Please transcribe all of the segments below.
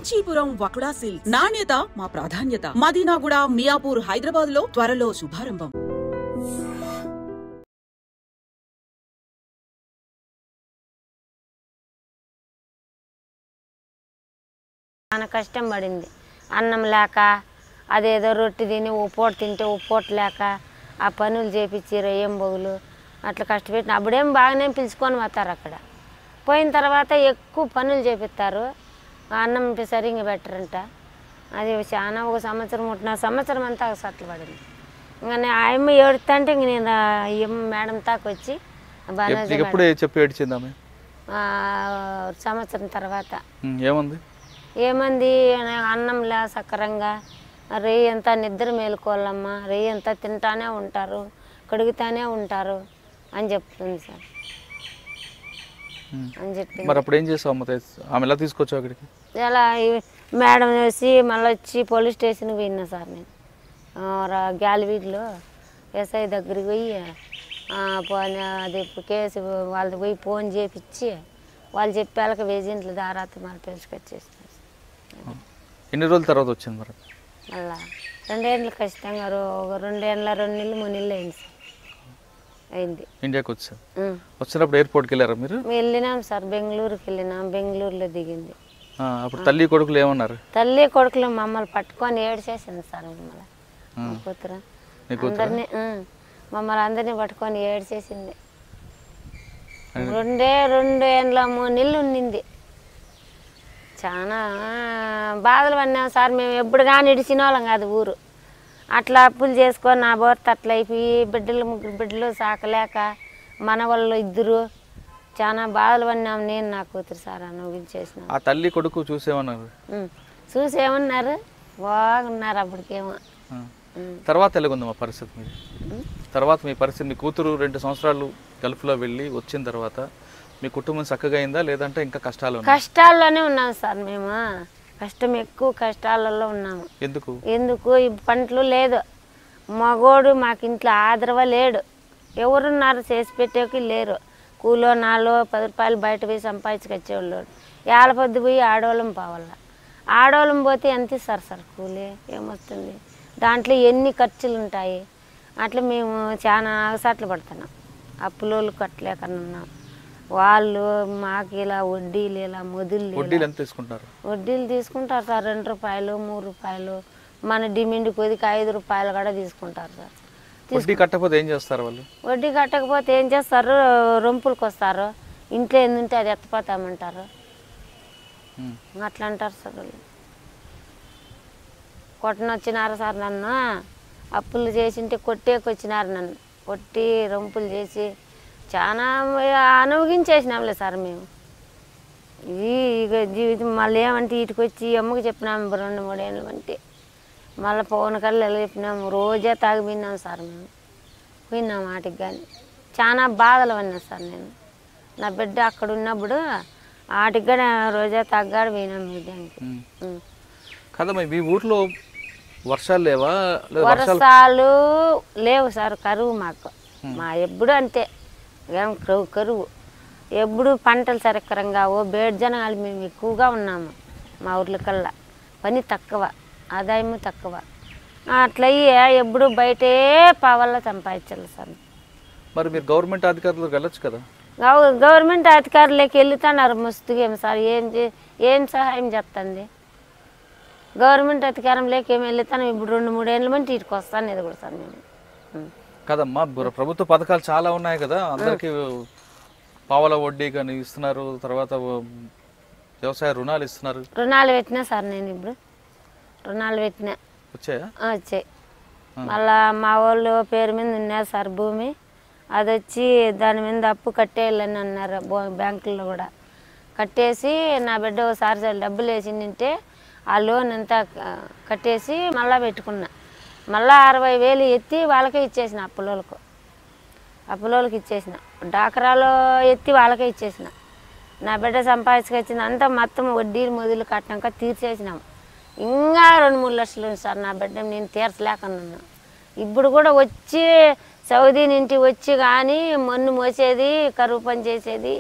Kanchipuram వకుడా silks నాణ్యత మా ప్రాధాన్యత. మదీనాగూడ, మియాపూర్, హైదరాబాద్ లో త్వరలో శుభారంభం. చాలా కష్టం పడింది. అన్నం లేక అదేదో రొట్టె తిని ఉప్పోట తింటే ఉప్పోట లేక ఆ పనులు చేపించి రొయ్యం బొగులు అట్లా కష్టపెట్టిన. అప్పుడేం బాగానే పిలుచుకొని పోతారు. అక్కడ పోయిన తర్వాత ఎక్కువ పనులు చేపిస్తారు. అన్నం సరిగ్గా పెట్టరంట. అది చాలా ఒక సంవత్సరం ఉంటున్న సంవత్సరం అంతా సట్లు పడింది. ఇంకా నేను ఆయమ్మ ఏడుతుంటే ఇంక నేను మేడం తాకు వచ్చి సంవత్సరం తర్వాత ఏమంది అన్నంలా సక్కరంగా రెయ్యి అంతా నిద్ర మేలుకోవాలమ్మా, రెయ్యి అంతా తింటానే ఉంటారు, కడుగుతానే ఉంటారు అని చెప్తుంది సార్ అని చెప్పింది. మరి అప్పుడు ఏం చేసావు? ఆమె ఎలా తీసుకొచ్చావు అక్కడికి? ఇలా మేడం వేసి మళ్ళీ వచ్చి పోలీస్ స్టేషన్కి పోయినా సార్. నేను గ్యాలవీడ్లో ఎస్ఐ దగ్గరికి పోయి అది కేసు వాళ్ళది పోయి ఫోన్ చేపించి వాళ్ళు చెప్పాక ఏజెంట్ల దారాత మళ్ళీ పిలుచుకొచ్చేసినారు. ఎన్ని రోజుల తర్వాత వచ్చింది మరి? మళ్ళా 2 ఏళ్ళు ఖచ్చితంగా ఒక 2 ఏళ్ళ 2 నెలలు 3 నెలలు అయింది సార్. అయింది. ఇండియాకి వచ్చారు. వచ్చినప్పుడు ఎయిర్పోర్ట్కి వెళ్ళారా మీరు? వెళ్ళినాం సార్, బెంగళూరుకి వెళ్ళినాం. బెంగళూరులో దిగింది. అప్పుడు తల్లి కొడుకులు ఏమన్నారు? తల్లి కొడుకులు మమ్మల్ని పట్టుకొని ఏడ్చేసింది సార్. మమ్మల్ని మా కూతురు అందరినీ మమ్మల్ని అందరినీ పట్టుకొని ఏడ్చేసింది. 2 ఏళ్ళ 3 నెలలు ఉండింది. చాలా బాధలు పడినాం సార్. మేము ఎప్పుడు కానీ ఇడిచిన వాళ్ళం కాదు ఊరు. అట్లా అప్పులు చేసుకొని నా భర్త అట్లా అయిపోయి 3 బిడ్డలు సాకలేక మన వాళ్ళు 2 చాలా బాధలు పడినాం. నేను నా కూతురు సార్ అనుభవించేసిన. ఆ తల్లి కొడుకు చూసేమన్నారు? చూసేమన్నారు, బాగున్నారు అప్పటికేమో. తర్వాత ఎలాగుంది మా పరిస్థితి మీది? తర్వాత మీ పరిస్థితి, మీ కూతురు 2 సంవత్సరాలు గల్ఫ్లో వెళ్ళి వచ్చిన తర్వాత మీ కుటుంబం చక్కగా అయిందా లేదంటే ఇంకా కష్టాల్లోనే ఉన్నాం సార్. మేము కష్టం ఎక్కువ కష్టాలలో ఉన్నాము. ఎందుకు ఈ పంటలు లేదు, మగోడు మాకు ఇంట్లో ఆదరవ లేడు, ఎవరున్నారు చేసి పెట్టేకి లేరు. కూలో 4-10 రూపాయలు బయట పోయి సంపాదించుకొచ్చేవాళ్ళు. ఏళ్ళ పోయి ఆడవాళ్ళం పోవాల. ఆడవాళ్ళం పోతే ఎంత ఇస్తారు సార్ కూలి? ఏమొస్తుంది? దాంట్లో ఎన్ని ఖర్చులు ఉంటాయి. అట్లా మేము చాలా ఆగసాట్లు పడుతున్నాం. అప్పులోళ్ళు కట్టలేకన్నా ఉన్నాం. వాళ్ళు మాకు ఇలా వడ్డీలు ఇలా వడ్డీలు తీసుకుంటారు సార్. 2 రూపాయలు 3 రూపాయలు, మన డిమాండ్ కొద్దికి 5 రూపాయలు కూడా తీసుకుంటారు సార్. వడ్డీ కట్టకపోతే ఏం చేస్తారు వాళ్ళు? వడ్డీ కట్టకపోతే ఏం చేస్తారు? రొంపులకు వస్తారు. ఇంట్లో ఏందుంటే అది ఎత్తపోతామంటారు. అట్లా అంటారు సార్ వాళ్ళు. కొట్టనొచ్చినారు సార్ నన్ను. అప్పులు చేసింటే కొట్టేకొచ్చినారు నన్ను. కొట్టి రొంపులు చేసి చాలా అనుభవించేసినాంలే సార్ మేము. ఇక జీవితం మళ్ళీ ఏమంటే వీటికి వచ్చి అమ్మకి చెప్పినాము 2-3 ఏళ్ళు అంటే మళ్ళీ పవన్ కళ్ళు చెప్పినాము. రోజే తాగిపోయినాం సార్. మేము పోయినాం వాటికి కానీ చాలా బాధలు పడినా సార్. నేను నా బిడ్డ అక్కడ ఉన్నప్పుడు వాటికి కూడా రోజే తగ్గాడు పోయినాం మీడియానికి. కదమ్మా, మీ ఊర్లో వర్షాలు లేవా? వర్షాలు లేవు సార్. కరువు మాకు. మా ఎప్పుడు అంతే కరువు. ఎప్పుడు పంటలు సరికరంగా బేడ్ జనాలు మేము ఎక్కువగా ఉన్నాము. మా ఊర్ల కల్లా పని తక్కువ, ఆదాయం తక్కువ. అట్లయ్యే ఎప్పుడు బయటే పావల్ల సంపాదించాలి సార్. మరి మీరు గవర్నమెంట్ అధికారులకు వెళ్ళొచ్చు కదా? గవర్నమెంట్ అధికారులకి వెళ్తున్నారు మస్తుగా. ఏం సార్ ఏం సహాయం చేస్తుంది గవర్నమెంట్ అధికారంలోకి? ఏమి వెళ్తాను ఇప్పుడు 2-3 ఏళ్ళ మంది ఇటుకు వస్తాను. ఇది కూడా సార్ మేము కదమ్మా, ప్రభుత్వ పథకాలు చాలా ఉన్నాయి కదా, అందరికి పావల వడ్డీ కానీ ఇస్తున్నారు, తర్వాత వ్యవసాయ రుణాలు ఇస్తున్నారు. రుణాలు పెట్టినా సార్. నేను ఇప్పుడు రుణాలు పెట్టినా. వచ్చాయి. మళ్ళా మా వాళ్ళు పేరు మీద ఉన్నారు సార్ భూమి. అది వచ్చి దాని మీద అప్పు కట్టేయాలని అన్నారు బ్యాంకుల్లో కూడా. కట్టేసి నా బిడ్డ ఒకసారి డబ్బులు వేసిందంటే ఆ లోన్ అంతా కట్టేసి మళ్ళీ పెట్టుకున్నా. మళ్ళీ 60,000 ఎత్తి వాళ్ళకే ఇచ్చేసిన. అప్పులోళ్ళకి ఇచ్చేసిన. డాక్రాలో ఎత్తి వాళ్ళకే ఇచ్చేసిన. నా బిడ్డ సంపాదించుకొచ్చింది అంతా మొత్తం వడ్డీలు మొదలు కట్టినాక తీర్చేసినాము. ఇంకా 2-3 లక్షలు సార్ నా బిడ్డ నేను తీర్చలేకున్నాను. ఇప్పుడు కూడా వచ్చి సౌదీ నుండి వచ్చి కానీ మన్ను మోసేది, కరువు పని చేసేది,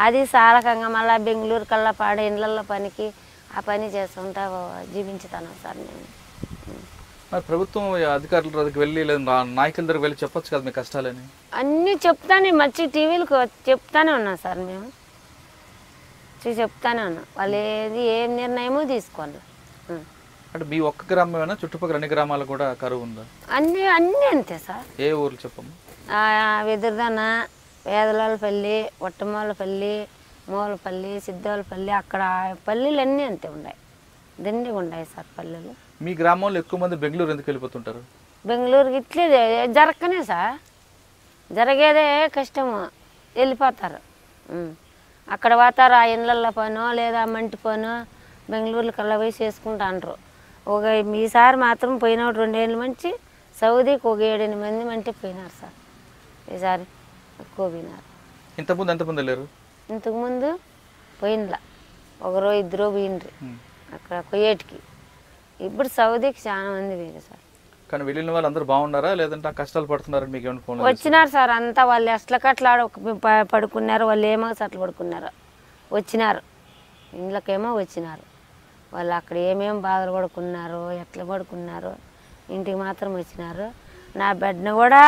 అది సాలకంగా మళ్ళీ బెంగళూరు కల్లా పాడే ఇండ్లలో పనికి ఆ పని చేసుకుంటా జీవించుతాను సార్ నేను. మరి ప్రభుత్వం అధికారుల దగ్గరికి వెళ్ళి లేదా నాయకుల దగ్గరికి వెళ్ళి చెప్పొచ్చు కదా మీ కష్టాలని? అన్నీ చెప్తానే మంచి టీవీలకు చెప్తానే ఉన్నాం సార్ మేము, చెప్తానే ఉన్నాం. వాళ్ళు ఏం నిర్ణయమో తీసుకోండి. అంటే మీ ఒక్క గ్రామమేనా, చుట్టుపక్కల అన్ని గ్రామాలు కూడా కరువు ఉందా? అన్నీ అంతే సార్. ఏ ఊర్లు చెప్పమ్మా? వెదురుదన, వేదలాలపల్లి, ఒట్టమూలపల్లి, మూలపల్లి, సిద్ధోలపల్లి, అక్కడ పల్లెలు అన్నీ అంతే ఉన్నాయి, దండిగా ఉన్నాయి సార్ పల్లెలు. మీ గ్రామంలో ఎక్కువ మంది బెంగళూరు ఎందుకు వెళ్ళిపోతుంటారు? బెంగళూరుకి ఇట్లే జరగకనే సార్, జరిగేదే కష్టము, వెళ్ళిపోతారు. అక్కడ పోతారు, ఆ ఇళ్ళల్లో పనో లేదా మంటి పనో బెంగళూరులో కల్లా పోయి చేసుకుంటాండ్రు. ఈసారి మాత్రం పోయినాడు 2 ఏళ్ళ మంచి సౌదీకి ఒక 7-8 మంది మంటే పోయినారు సార్. ఈసారి ఎక్కువ పోయినారు. ఇంతకుముందు ఎంతమంది వెళ్ళారు? ఇంతకుముందు పోయినలా 1-2 పోయినరి అక్కడ కొయ్యేటికి. ఇప్పుడు సౌదీకి చాలా మంది పోయారు సార్. కానీ వెళ్ళిన వాళ్ళు అందరూ బాగున్నారా లేదంటే కష్టాలు పడుతున్నారని మీకు ఏమైనా ఫోన్ వచ్చినారు సార్? అంతా వాళ్ళు ఎట్లకట్లా పడుకున్నారు, వాళ్ళు ఏమో అట్లా పడుకున్నారు, వచ్చినారు ఇండ్లకేమో వచ్చినారు. వాళ్ళు అక్కడ ఏమేమి బాధలు పడుకున్నారు, ఎట్లా పడుకున్నారు, ఇంటికి మాత్రం వచ్చినారు. నా బిడ్డను కూడా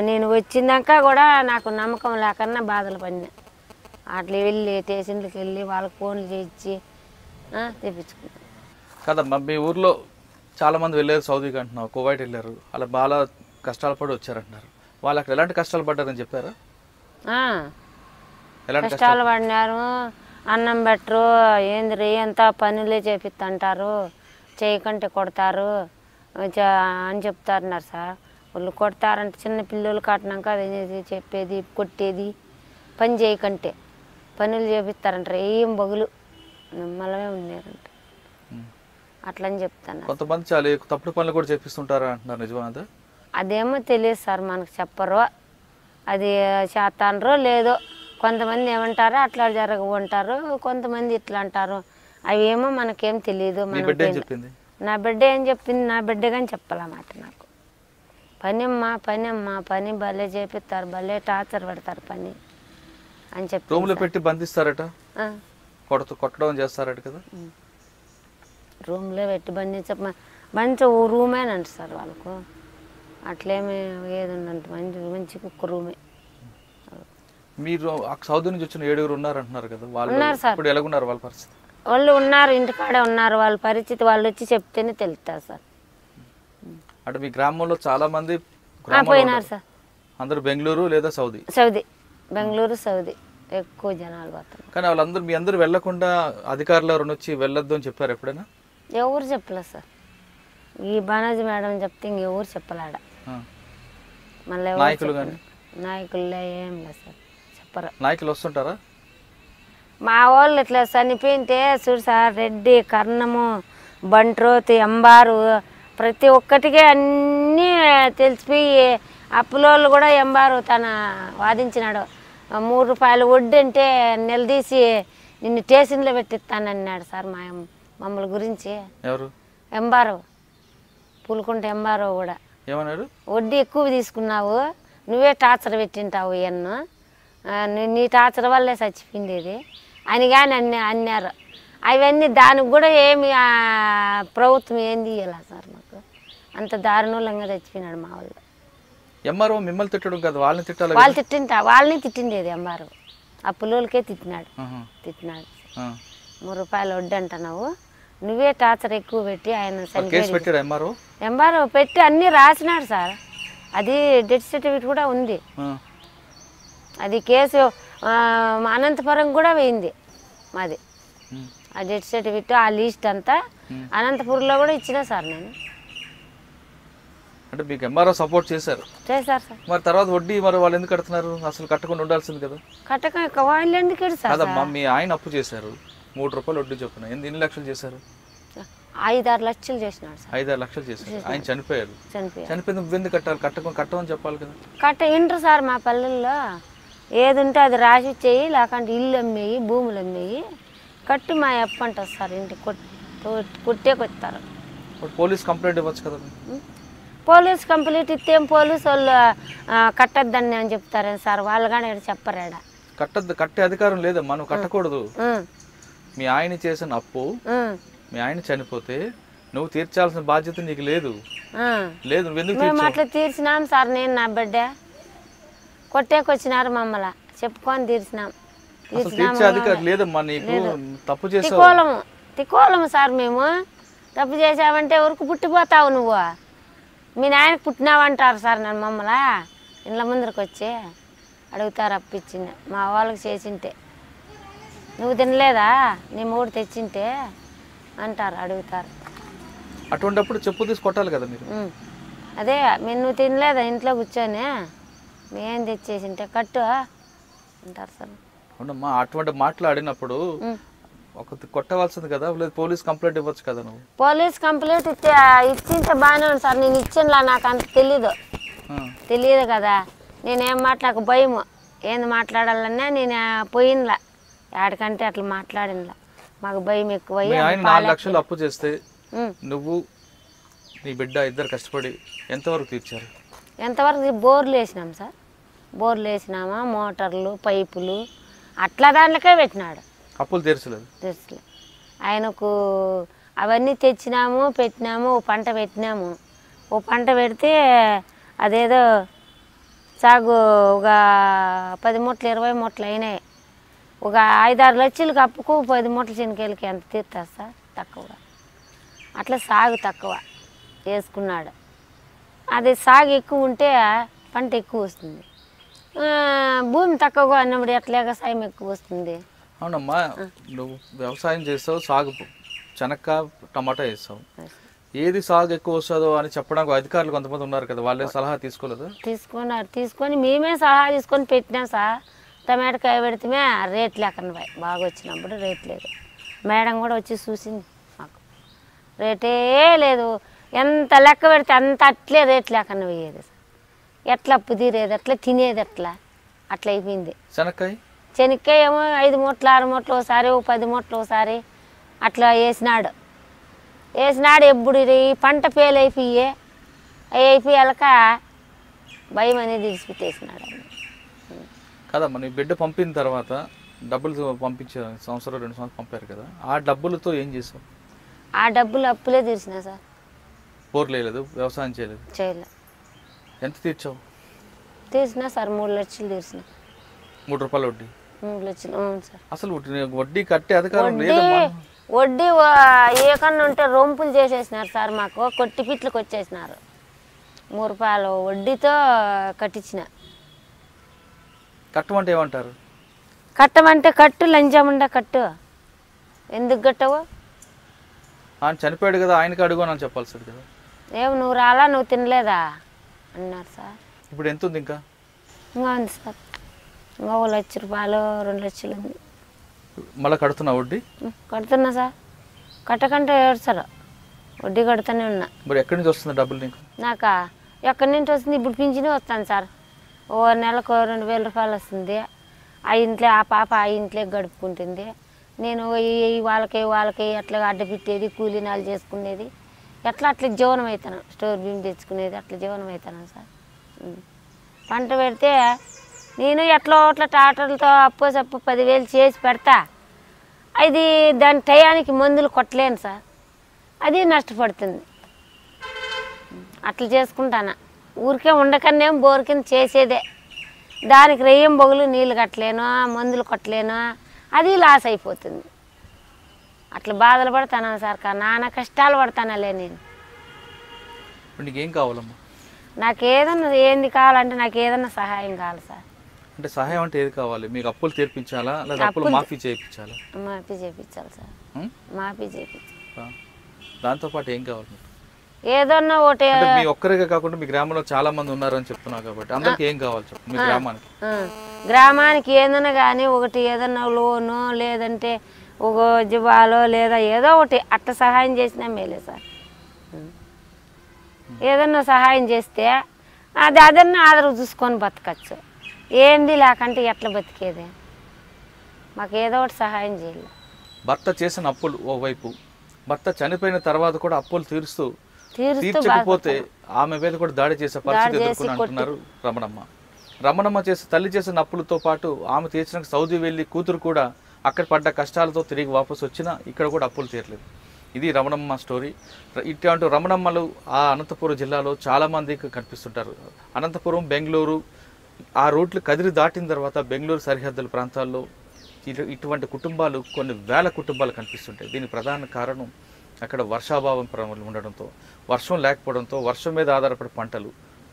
నేను వచ్చిందాక కూడా నాకు నమ్మకం లేకన్నా బాధలు పడినా, అట్లా వెళ్ళి స్టేషన్లకు వెళ్ళి వాళ్ళకి ఫోన్లు చేయించి తెప్పించుకున్నాను. కదమ్మా, మీ ఊర్లో చాలా మంది వెళ్ళారు సౌదీకి అంటున్నావు, కువైట్ వెళ్ళారు, అలా బాగా కష్టాలు పడి వచ్చారంటున్నారు. వాళ్ళు అక్కడ ఎలాంటి కష్టాలు పడ్డారని చెప్పారా? కష్టాలు పడినారు, అన్నం పెట్టరు, ఏంది ఎంత పనులే చేపిస్తుంటారు, చేయకంటే కొడతారు అని చెప్తారన్నారు సార్. వాళ్ళు కొడతారంటే చిన్న పిల్లలు కట్టినాక అది చెప్పేది కొట్టేది, పని చేయకంటే పనులు చేపిస్తారంటారు, ఏం బగులు నిమ్మలమే ఉన్నారంట, అట్లా అని చెప్తాను. కొంతమంది చాలా తప్పుడు పనులు కూడా చేపిస్తుంటారా అంటున్నారు, నిజమా? అదేమో తెలియదు సార్, మనకు చెప్పరు, అది చేస్తానరో లేదో. కొంతమంది ఏమంటారో అట్లా జరగమంటారు, కొంతమంది ఇట్లా అంటారు, అవి ఏమో మనకేం తెలియదు. నా బిడ్డ ఏం చెప్పింది, నా బిడ్డ కానీ చెప్పాలన్నమాట నాకు. పని భలే చేపిస్తారు, భలే టార్చర్ పెడతారు పని అని చెప్పి రూమ్లో పెట్టి బంధిస్తారట, కొట్టడం చేస్తారట కదా? రూమ్లో పెట్టి మంచి రూమేనంట సార్ వాళ్ళకు, అట్లేమి ఏదంటే మంచి కుక్క రూమే. మీరు సౌదీ నుంచి వచ్చిన 7 ఉన్నారంటున్నారు కదా, ఉన్నారు సార్. ఇప్పుడు ఎలాగున్నారు వాళ్ళ పరిస్థితి? వాళ్ళు ఉన్నారు, ఇంటికాడే ఉన్నారు, వాళ్ళ పరిస్థితి వాళ్ళు వచ్చి చెప్తేనే తెలుస్తారు సార్. అంటే మీ గ్రామంలో చాలా మంది పోయినారు సార్, అందరూ బెంగళూరు లేదా సౌదీ? బెంగళూరు సౌదీ ఎక్కువ జనాలు పోతారు. కానీ వాళ్ళందరూ మీ అందరూ వెళ్లకుండా అధికారులు ఎవరు వచ్చి వెళ్ళొద్దు అని చెప్పారు ఎప్పుడైనా? ఎవరు చెప్పలేదు సార్, ఈ బానాజీ మేడం చెప్తే ఇంకెవరు చెప్పలేడ. మళ్ళీ నాయకుల్లో ఏం లేదు సార్, చెప్పరు. నాయకులు వస్తుంటారా? మా వాళ్ళు ఇట్లా చనిపోయింటే చూడు సార్, రెడ్డి, కర్ణము, బంట్రోతు, ఎంబారు, ప్రతి ఒక్కటికే అన్నీ తెలిసిపోయి అప్పులోళ్ళు కూడా ఎంబారు తన వాదించినాడు. 3 రూపాయలు వడ్డీ అంటే నిలదీసి నిన్ను స్టేషన్లో పెట్టిస్తానన్నాడు సార్ మమ్మల్ని గురించి. ఎవరు? ఎంబారు, పులుకుంట ఎంబారు కూడా ఏమన్నాడు? వడ్డీ ఎక్కువ తీసుకున్నావు, నువ్వే టార్చర్ పెట్టింటావు ఎన్నో, నీ టార్చర్ వల్లే చచ్చిపోయింది అని కానీ అన్నారు. అవన్నీ దానికి కూడా ఏమి ప్రభుత్వం ఏంది ఇవ్వాల సార్ మాకు, అంత దారుణంగా చచ్చిపోయినాడు మా వాళ్ళు. ఎంఆర్ఓ మిమ్మల్ని తిట్టడం కదా, వాళ్ళని తిట్టాలి. వాళ్ళని తిట్టిండేది ఎంఆర్ఓ, ఆ పుల్లలకే తిట్టినాడు. 3 రూపాయలు వడ్డీ అంటున్నావు, నువ్వే టార్చర్ ఎక్కువ పెట్టి ఆయన ఎంఆర్ఓ పెట్టి అన్నీ రాసినాడు సార్. అది డెత్ సర్టిఫికేట్ కూడా ఉంది, అది కేసు అనంతపురం కూడా పోయింది మాది. ఆ డెత్ సర్టిఫికేట్ ఆ లిస్ట్ అంతా అనంతపురంలో కూడా ఇచ్చినా సార్ నేను. అంటే మీకు ఎంఆర్ఓ సపోర్ట్ చేశారు సార్. మరి తర్వాత వడ్డీ మరి వాళ్ళు ఎందుకు కడుతున్నారు? అసలు కట్టకుండా ఉండాల్సింది కదా. కట్టక వాళ్ళు ఎందుకు సార్? మీ ఆయన అప్పు చేశారు 3 రూపాయలు వడ్డీ చొప్పున, ఎన్ని లక్షలు చేశారు? 5-6 లక్షలు చేసినాడు సార్. 5-6 లక్షలు చేశారు. ఆయన చనిపోయారు. చనిపోయింది నువ్వెందుకు కట్టాలి? కట్టమని చెప్పాలి కదా. ఇంటర్ సార్ మా పల్లెల్లో ఏది ఉంటే అది రాసి ఇచ్చేయి, లేకుంటే ఇల్లు అమ్మేయి, భూములు అమ్మేయి, కట్టి మా అప్పు అంటారు సార్. ఇంటికి కొట్టే కొత్తారు. పోలీస్ కంప్లైంట్ ఇవ్వచ్చు కదా. పోలీస్ కంప్లైంట్ ఇస్తే పోలీసు వాళ్ళు కట్టద్దని అని చెప్తారే సార్, వాళ్ళు కానీ చెప్పరాడా? కట్టే అధికారం లేదా, మనం కట్టకూడదు. మీ ఆయన చేసిన అప్పు మీ ఆయన చనిపోతే నువ్వు తీర్చాల్సిన బాధ్యత నీకు లేదు. లేదు, నువ్వు ఎందుకు మేము అట్లా తీర్చినాం సార్. నేను నా బిడ్డ కొట్టేకొచ్చినారు మమ్మల్ని, చెప్పుకొని తీర్చినాం. తీర్చే అధికారం లేదమ్మా నీకు. తప్పు చేసావు. తికోలము సార్. మేము తప్పు చేసావంటే ఊరికి పుట్టిపోతావు నువ్వు. మీ నాయనకు పుట్టినావంటారు సార్ నన్ను. మమ్మల్ని ఇండ్ల ముందరికి వచ్చి అడుగుతారు అప్పిచ్చింది. మా వాళ్ళకి చేసింటే నువ్వు తినలేదా, నీ మూడు తెచ్చింటే అంటారు, అడుగుతారు. అటువంటిప్పుడు చెప్పు తీసి కొట్టాలి కదా మీరు. అదే మీరు నువ్వు తినలేదా ఇంట్లో కూర్చొని, మేం తెచ్చేసింటే కట్టు అంటారు సార్. అవునమ్మా, అటువంటి మాట్లాడినప్పుడు ఒక కొట్టవలసింది కదా, లేదు పోలీస్ కంప్లైంట్ ఇవ్వచ్చు కదా నువ్వు. పోలీస్ కంప్లైంట్ ఇచ్చింటే బాగానే ఉంది సార్. నేను ఇచ్చినలా నాకు అంత తెలియదు కదా. నేనేం నాకు భయము, ఏంది మాట్లాడాలన్నా నేను పోయినలా ఎక్కడికంటే అట్లా మాట్లాడినలా. మాకు భయం ఎక్కువ. ఆయన 4 లక్షలు అప్పు చేస్తే నువ్వు నీ బిడ్డ ఇద్దరు కష్టపడి ఎంతవరకు తీర్చారు? ఎంతవరకు బోర్లు వేసినాం సార్. బోర్లు వేసినామా, మోటార్లు పైపులు అట్లా దాంట్లోకే పెట్టినాడు. అప్పులు తీర్చలేదు. ఆయనకు అవన్నీ తెచ్చినాము, పెట్టినాము. ఓ పంట పెట్టినాము. ఓ పంట పెడితే అదేదో సాగు ఒక 10 మూటలు 20 మూటలు అయినాయి. ఒక 5-6 లక్షలకు అప్పుకు 10 మూటల శనగలకి ఎంత తీరుతుంది సార్? తక్కువగా. అట్లా సాగు తక్కువ వేసుకున్నాడు. అది సాగు ఎక్కువ ఉంటే పంట ఎక్కువ వస్తుంది. భూమి తక్కువగా అన్నప్పుడు ఎట్లా వ్యవసాయం ఎక్కువ వస్తుంది. అవునమ్మా, నువ్వు వ్యవసాయం చేస్తావు, సాగు చెనక్క టమాటా వేస్తావు. ఏది సాగు ఎక్కువ వస్తుందో అని చెప్పడానికి అధికారులు కొంతమంది ఉన్నారు కదా, వాళ్ళే సలహా తీసుకోలేదు? తీసుకొని మేమే సలహా తీసుకొని పెట్టినాం సార్. టమాటకాయ పెడితే రేట్ లేకుండా బాగా వచ్చినప్పుడు రేట్ లేదు. మేడం కూడా వచ్చి చూసింది, మాకు రేటే లేదు. ఎంత లెక్క పెడితే అంత అట్లే రేట్ లేకుండా పోయేది సార్. ఎట్లా అప్పు తీరేది, ఎట్లా తినేది, అట్లా అయిపోయింది. శనక్కాయ ఏమో 5 మూటలు 6 మూటలు ఒకసారి, 10 మూటలు ఒకసారి అట్లా వేసినాడు. ఎప్పుడు ఈ పంట ఫెయిల్ అయిపోయాక భయం అనేది విడిచిపెట్టేసినాడు. కదమ్మా, నీ బిడ్డ పంపిన తర్వాత డబ్బులు పంపించే 1-2 సంవత్సరాలు పంపారు కదా, ఆ డబ్బులతో ఏం చేసావు? ఆ డబ్బులు అప్పులే తీర్చినా సార్. బోర్లు వేయలేదు, వ్యవసాయం చేయలేదు. ఎంత తీర్చావు? తీర్చినా సార్ 3 లక్షలు తీర్చిన. 3 రూపాయలు వడ్డీ? 3 లక్షలు. అవును సార్. అసలు వడ్డీ కట్టే అధికారం లేదమ్మా. వడ్డీ ఏకన్నా ఉంటే రొంపులు చేసేసినారు సార్. మాకు కొట్టి పిట్లకు వచ్చేసినారు. 3 రూపాయలు వడ్డీతో కట్టించిన. కట్టమంటే ఏమంటారు? కట్టమంటే కట్టు, లంచముండా కట్టు. ఎందుకు కట్టవు? ఆయన చనిపోయాడు కదా, ఆయనకి అడుగు అని చెప్పాల్సింది కదా. ఏమో నువ్వు రాలా, నువ్వు తినలేదా అన్నారు సార్. ఇప్పుడు ఎంత ఉంది? ఇంకా ఉంది సార్. ఇంకా 1 లక్ష రూపాయలు 2 లక్షలు ఉంది. మళ్ళీ కడుతున్నా వడ్డీ? కడుతున్నా సార్. కట్టకంటే ఏడ్చారు, వడ్డీ కడుతూనే ఉన్నా. మరి ఎక్కడి నుంచి వస్తుంది డబ్బులు నీకు? నాకా ఎక్కడి నుంచి వస్తుంది? ఇప్పుడు పింఛను వస్తాను సార్. ఓ నెలకు 2,000 రూపాయలు వస్తుంది. ఆ ఇంట్లో ఆ పాప ఆ ఇంట్లో గడుపుకుంటుంది. నేను వాళ్ళకి అట్లా అడ్డపెట్టేది, కూలీనాలు చేసుకునేది, అట్లా జీవనం అవుతాను. స్టోర్ బియ్యం తెచ్చుకునేది, అట్లా జీవనం అవుతాను సార్. పంట పెడితే నేను ఎట్లా ట్రాక్టర్లతో అప్పో 10,000 చేసి పెడతా. అది దాని టయానికి మందులు కొట్టలేను సార్. అది నష్టపడుతుంది. అట్లా చేసుకుంటాను. ఊరికే ఉండకనే బోర్ కింద చేసేదే. దానికి రెయ్యం బొగులు నీళ్ళు కట్టలేను, మందులు కొట్టలేను. అది లాస్ అయిపోతుంది. అట్లా బాధలు పడతాను సార్. నాన్న కష్టాలు పడతానులే నేను. నీకేం కావాలమ్మా? నాకు ఏదన్నా ఏంది కావాలంటే నాకు ఏదన్నా సహాయం కావాలి సార్. అంటే సహాయం అంటే ఏది కావాలి మీకు? అప్పులు తీర్పించాలా లేదా అప్పులు మాఫీ చేయించాలా? మాఫీ చేయించాలి సార్. మాఫీ చేయించాలి. దాంతోపాటు ఏం కావాలి మీకు? ఏదన్నా ఒకటి. మీ ఒక్కరిగా కాకుండా మీ గ్రామంలో చాలా మంది ఉన్నారని చెప్తున్నారు కాబట్టి అందరికి ఏం కావాలి చెప్పు మీ గ్రామానికి? గ్రామానికి ఏదన్నా కానీ ఒకటి ఏదన్నా లోను లేదంటే ఒక జీవాలో లేదా ఏదో ఒకటి అట్లా సహాయం చేసినా మేలే సార్. ఏదన్నా సహాయం చేస్తే అదన్నా ఆదరు చూసుకొని బతకచ్చు. ఏంది లేకంటే ఎట్లా బతికేది? మాకు ఏదో ఒకటి సహాయం చేయాలి. భర్త చేసిన అప్పులు ఓవైపు, భర్త చనిపోయిన తర్వాత కూడా అప్పులు తీర్చకపోతే ఆమె మీద కూడా దాడి చేసే పరిస్థితి ఎదుర్కొని అంటున్నారు రమణమ్మ. రమణమ్మ తల్లి చేసిన అప్పులతో పాటు ఆమె తీర్చిన సౌదీ వెళ్ళి కూతురు కూడా అక్కడ పడ్డ కష్టాలతో తిరిగి వాపసు వచ్చినా ఇక్కడ కూడా అప్పులు తీరలేదు. ఇది రమణమ్మ స్టోరీ. ఇటువంటి రమణమ్మలు ఆ అనంతపురం జిల్లాలో చాలామందికి కనిపిస్తుంటారు. అనంతపురం, బెంగళూరు ఆ రూట్లు కదిరి దాటిన తర్వాత బెంగళూరు సరిహద్దుల ప్రాంతాల్లో ఇటువంటి కుటుంబాలు కొన్ని వేల కుటుంబాలు కనిపిస్తుంటాయి. దీనికి ప్రధాన కారణం అక్కడ వర్షాభావం ఉండడంతో, వర్షం లేకపోవడంతో, వర్షం మీద ఆధారపడి పంటలు,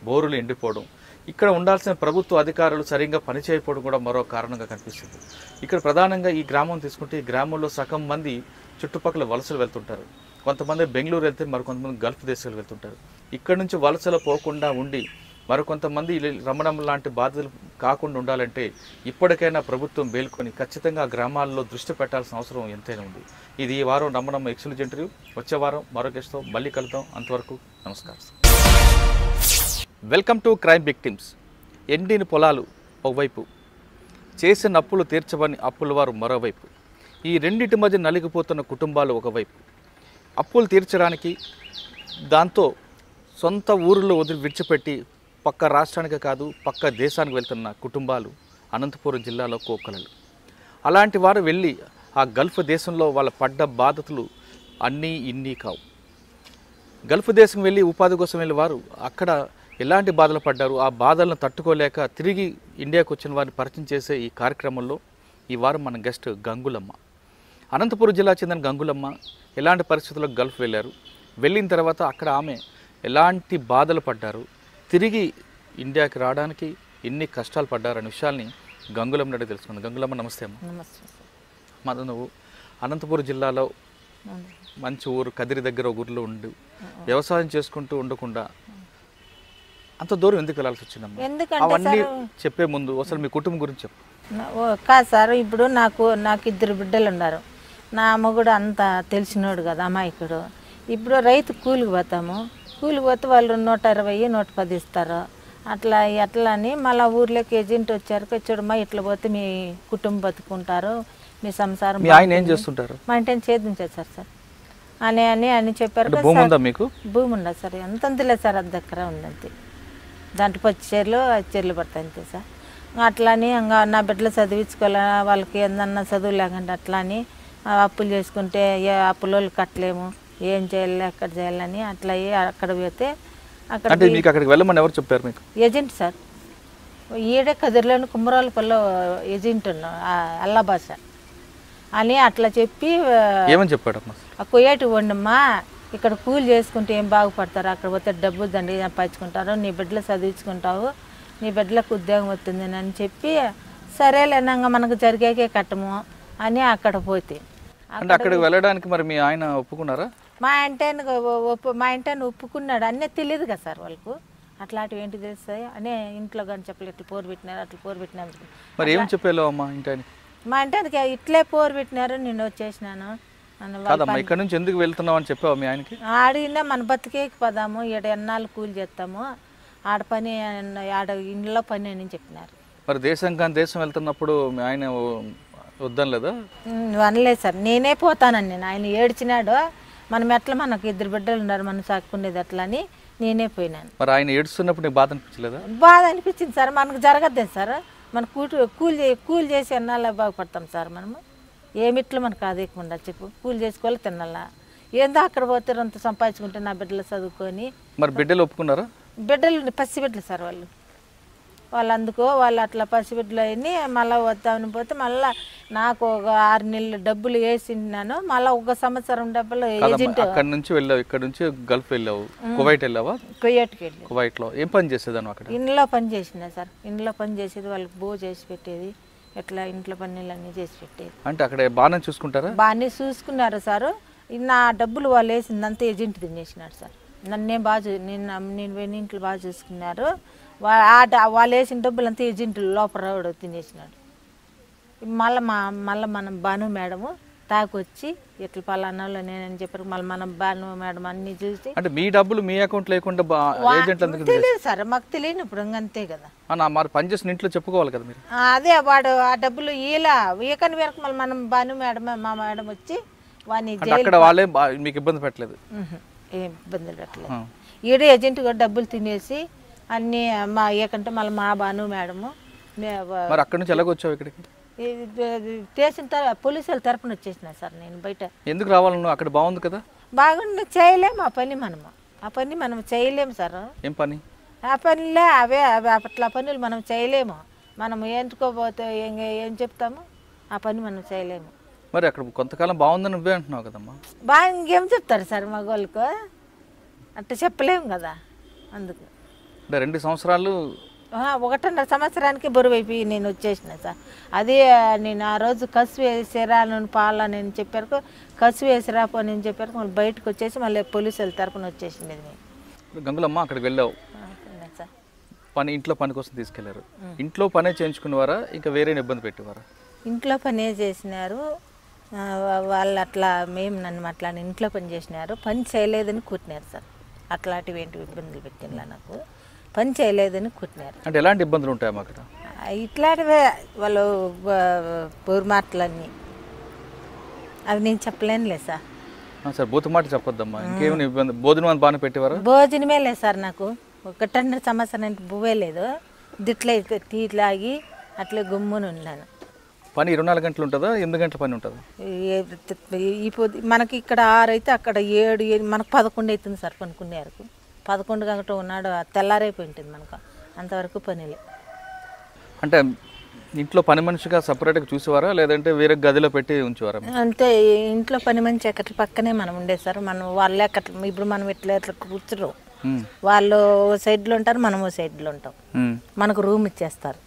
బోరులు ఎండిపోవడం, ఇక్కడ ఉండాల్సిన ప్రభుత్వ అధికారులు సరిగ్గా పనిచేయకపోవడం కూడా మరో కారణంగా కనిపిస్తుంది. ఇక్కడ ప్రధానంగా ఈ గ్రామం తీసుకుంటే ఈ గ్రామంలో సగం మంది చుట్టుపక్కల వలసలు వెళ్తుంటారు. కొంతమంది బెంగళూరు వెళ్తే మరికొంతమంది గల్ఫ్ దేశాలు వెళ్తుంటారు. ఇక్కడ నుంచి వలసలు పోకుండా ఉండి మరికొంతమంది రమణమ్మ లాంటి బాధలు కాకుండా ఉండాలంటే ఇప్పటికైనా ప్రభుత్వం మేల్కొని ఖచ్చితంగా గ్రామాల్లో దృష్టి పెట్టాల్సిన అవసరం ఎంతైనా ఉంది. ఇది ఈ వారం రమణమ్మ ఎక్స్క్లూజివ్ ఇంటర్వ్యూ. వచ్చే వారం మరో గెస్ట్తో మళ్ళీ కలుద్దాం. అంతవరకు నమస్కారం. Welcome to crime victims. ఎండిన పొలాలు ఒకవైపు, చేసిన అప్పులు తీర్చవని అప్పుల వారు మరోవైపు, ఈ రెండింటి మధ్య నలిగిపోతున్న కుటుంబాలు ఒకవైపు. అప్పులు తీర్చడానికి దాంతో సొంత ఊరిలో విడిచిపెట్టి పక్క రాష్ట్రానికి కాదు పక్క దేశానికి వెళ్తున్న కుటుంబాలు అనంతపురం జిల్లాలో కోకొలలు. అలాంటి వారు వెళ్ళి ఆ గల్ఫ్ దేశంలో వాళ్ళ పడ్డ బాధలు అన్నీ ఇన్ని కావు. గల్ఫ్ దేశం వెళ్ళి ఉపాధి కోసం వెళ్ళే వారు అక్కడ ఎలాంటి బాధలు పడ్డారు, ఆ బాధలను తట్టుకోలేక తిరిగి ఇండియాకు వచ్చిన వారిని పరిచయం చేసే ఈ కార్యక్రమంలో ఈ వారం మన గెస్ట్ గంగులమ్మ. అనంతపురం జిల్లా చెందిన గంగులమ్మ ఎలాంటి పరిస్థితుల్లో గల్ఫ్ వెళ్ళారు, వెళ్ళిన తర్వాత అక్కడ ఆమె ఎలాంటి బాధలు పడ్డారు, తిరిగి ఇండియాకి రావడానికి ఎన్ని కష్టాలు పడ్డారు అనే విషయాల్ని గంగులమ్మ అడిగి తెలుసుకుంది. గంగులమ్మ నమస్తే అమ్మ. నమస్తే. మన నువ్వు అనంతపురం జిల్లాలో మంచి ఊరు కదిరి దగ్గర ఒక ఊరిలో ఉండి వ్యవసాయం చేసుకుంటూ ఉండకుండా అంత దూరం ఎందుకు వెళ్ళాల్సి వచ్చిందమ్మా? అవన్నీ చెప్పే ముందు అసలు మీ కుటుంబం గురించి చెప్పు. కాదు సార్, ఇప్పుడు నాకు 2 బిడ్డలు ఉన్నారు. నా మొగుడు అంత తెలిసినోడు కదా అమాయకుడు. ఇప్పుడు రైతు కూలికి పోతాము, కూలికి పోతే వాళ్ళు 120, 110 ఇస్తారు. అట్లా అని మళ్ళీ ఊర్లోకి ఏజెంట్ వచ్చారు, చూడమ్మా ఇట్లా పోతే మీ కుటుంబం బతుకుంటారు, మీ సంసారం. మీ ఆయన ఏం చేస్తుంటారు? మా ఇంటి చేద్దాం సార్ అని చెప్పారు. భూమి ఉందా మీకు? భూమి ఉండదు సార్, ఎంతంతలే సార్, అది దగ్గర ఉందంతే. దాంట్లో 10 చీరలు 5 చీరలు పడతాయి అంతే సార్. అట్లని ఇంకా నా బిడ్డలు చదివించుకోలే, వాళ్ళకి ఏదన్నా చదువు లేకుండా అట్లని అప్పులు చేసుకుంటే అప్పుల వాళ్ళు కట్టలేము, ఏం చేయాలి ఎక్కడ చేయాలని అట్లా అక్కడ పోతే అక్కడికి వెళ్ళమని ఎవరు చెప్పారు మీకు? ఏజెంట్ సార్, ఈడే కదిరిలోని కుమ్మరాలపల్లిలో ఏజెంట్ ఉన్నాం, అల్లా భాష అని అట్లా చెప్పి ఏమని చెప్పాడమ్మా? కొయ్యేటి వండమ్మా, ఇక్కడ కూలి చేసుకుంటే ఏం బాగుపడతారు, అక్కడ పోతే డబ్బు దండి సంపాదించుకుంటారు, నీ బిడ్డలు చదివించుకుంటావు, నీ బిడ్డలకు ఉద్యోగం వస్తుంది అని చెప్పి సరేలేనంగా మనకు జరిగాకే కట్టము అని అక్కడ పోతే. అంటే అక్కడికి వెళ్ళడానికి మరి మీ ఆయన ఒప్పుకున్నారా? మా ఇంటాన్ని ఒప్పుకున్నాడు. అన్నీ తెలియదు కదా సార్ వాళ్ళకు, అట్లాంటివి ఏంటి తెలుస్తాయి అనే ఇంట్లో కానీ చెప్పలేదు, ఇట్లా పోరు పెట్టినారు అట్లా పోరు పెట్టినారు. మరి ఏం చెప్పాలో అమ్మా ఇంటానికి? మా ఇంటానికి ఇట్లే పోరు పెట్టినారు, నేను వచ్చేసినాను. ఇక్కడ నుంచి ఎందుకు వెళ్తున్నావు అని చెప్పావు మీ ఆయనకి? అడిగినా మన బతికేకి పదాము, ఈడ ఎన్నాళ్ళు కూలి చేస్తాము, ఆడ పని ఆడ ఇంట్లో పని అని చెప్పినారు. మరి దేశం కానీ దేశం వెళ్తున్నప్పుడు మీ ఆయన వద్దని లేదా? అనలేదు సార్, నేనే పోతానని. నేను ఆయన ఏడ్చినాడు, మనం ఎట్లా మనకు 2 బిడ్డలు ఉన్నారు, మనం సాక్కునేది ఎట్లా అని నేనే పోయినాను. మరి ఆయన ఏడుస్తున్నప్పుడు నీకు బాధ అనిపించలేదా? బాధ అనిపించింది సార్, మనకు జరగద్దే సార్, మన కూలి చేసి ఎన్నాళ్ళు బాగుపడతాం సార్ మనము, ఏమిట్లో మనకు అదేకుండా చెప్పు, కూలి చేసుకోవాలి తినాలా, ఏందో అక్కడ పోతే అంత సంపాదించుకుంటే నా బిడ్డలు చదువుకొని. మరి బిడ్డలు ఒప్పుకున్నారా? బిడ్డలు పసిబిడ్డలు సార్ వాళ్ళు అందుకో వాళ్ళు అట్లా పసిబిడ్డలు అయ్యి మళ్ళీ వద్దామని పోతే మళ్ళీ నాకు ఒక 6 నెలలు డబ్బులు వేసినాను, మళ్ళీ 1 సంవత్సరం డబ్బులు ఏజెంట్. అక్కడ నుంచి వెళ్ళావు, ఇక్కడ నుంచి గల్ఫ్ వెళ్ళావు, కువైట్ వెళ్ళావా? కువైట్కి వెళ్ళి. కువైట్లో ఏం పని చేసేదాన్ని అక్కడ? ఇంట్లో పని చేసిన సార్, ఇంట్లో పని చేసేది, వాళ్ళకి బో చేసి పెట్టేది, ఎట్లా ఇంట్లో పనులన్నీ చేసి పెట్టేది. అంటే అక్కడ బాగానే చూసుకుంటారా? బాగానే చూసుకున్నారు సార్. నా డబ్బులు వాళ్ళు వేసిందంతా ఏజెంట్ తినేసినాడు సార్. నన్నే నేను పోయిన ఇంట్లో బాగా చూసుకున్నారు, వాళ్ళు వేసిన డబ్బులు అంతా ఏజెంట్ లోపల తినేసినాడు. మళ్ళీ మనం భాను మేడము తాకొచ్చి ఎట్లా పలానాలో నేనని చెప్పారు, మళ్ళీ మనం భాను మేడం అన్ని చూసి. అంటే మీ డబ్బులు మీ అకౌంట్ లేకుండా తెలియదు సార్, మాకు తెలియనప్పుడు అంతే కదా. మరి పని చేసిన ఇంట్లో చెప్పుకోవాలి కదా మీరు. అదే వాడు ఆ డబ్బులు ఈకని వెనక మళ్ళీ మనం భాను మేడం మా మేడం వచ్చి వాడిని అక్కడ వాళ్ళే మీకు ఇబ్బంది పెట్టలేదు? ఏం ఇబ్బందులు పెట్టలేదు. ఈడే ఏజెంట్ కూడా డబ్బులు తినేసి అన్నీ మా ఏకంటే మళ్ళీ మా భాను మేడము. మరి అక్కడ నుంచి ఎలాగొచ్చావు ఇక్కడికి? స్టేషన్ పోలీసుల తరపున వచ్చేసిన సార్ నేను బయట. ఎందుకు రావాలి నువ్వు? అక్కడ బాగుంది కదా. బాగుండి చేయలేము ఆ పని మనం చేయలేము సార్. ఏం పని? ఆ పనిలే అవే అట్లా పనులు మనం చేయలేము. మనం ఏంటుకోపోతే ఏం చెప్తాము, ఆ పని మనం చేయలేము. మరి అక్కడ కొంతకాలం బాగుందని నువ్వే అంటున్నావు కదమ్మా. బాగా ఇంకేం చెప్తారు సార్ మగవాళ్ళకు, అట్లా చెప్పలేము కదా. అందుకు అంటే 2 సంవత్సరాలు 1.5 సంవత్సరానికి బరువు అయిపోయి నేను వచ్చేసిన సార్. అదే నేను ఆ రోజు కసు వేసిరా నన్ను పాల నేను చెప్పారు, కసు వేసిరా పో నేను చెప్పారు. మళ్ళీ బయటకు వచ్చేసి మళ్ళీ పోలీసుల తరపున వచ్చేసింది నేను. గంగులమ్మ అక్కడికి వెళ్ళావు, సార్ పని ఇంట్లో పని కోసం తీసుకెళ్లారు. ఇంట్లో పనే చేయించుకునేవారా ఇంకా వేరే ఇబ్బంది పెట్టేవారా? ఇంట్లో పనే చేసినారు వాళ్ళు. అట్లా మేము నన్ను అట్లా ఇంట్లో పని చేసినారు. పని చేయలేదని కూర్చున్నారు సార్. అట్లాంటివి ఏంటి ఇబ్బందులు పెట్టినలా నాకు, పని చేయలేదని కూర్చున్నారు. అంటే ఎలాంటి ఇబ్బందులు ఉంటాయమ్మా అక్కడ? ఇట్లాంటివే వాళ్ళు బోరు మాటలన్నీ అవి నేను చెప్పలేనులే సార్. సార్ బూతు మాట చెప్పొద్దమ్మా. ఇంకేమైనా ఇబ్బంది? భోజనం బాగానే పెట్టేవారా? భోజనమే లేదు సార్ నాకు. 1.5 సంవత్సరం బువ్వే లేదు. దిట్లే తీట్లాగి అట్లే గుమ్మును ఉన్నాను. పని 24 గంటలు ఉంటుందా? 8 గంటల పని ఉంటుందా? మనకి ఇక్కడ 6 అయితే అక్కడ 7 మనకు 11 అవుతుంది సార్ పనుకునే వరకు. 11 గంటలు ఉన్నాడు తెల్లారైపోయి ఉంటుంది మనకు. అంతవరకు పనిలే. అంటే ఇంట్లో పని మనిషిగా సపరేట్గా చూసేవారా లేదంటే వేరే గదిలో పెట్టి ఉంచేవారా? అంతే, ఇంట్లో పని మనిషి ఎక్కడి పక్కనే మనం ఉండేది సార్. మనం వాళ్ళే ఎక్కడ ఇప్పుడు మనం ఎట్లా కూర్చురు, వాళ్ళు ఓ సైడ్లో ఉంటారు, మనం ఓ సైడ్లో ఉంటాం. మనకు రూమ్ ఇచ్చేస్తారు,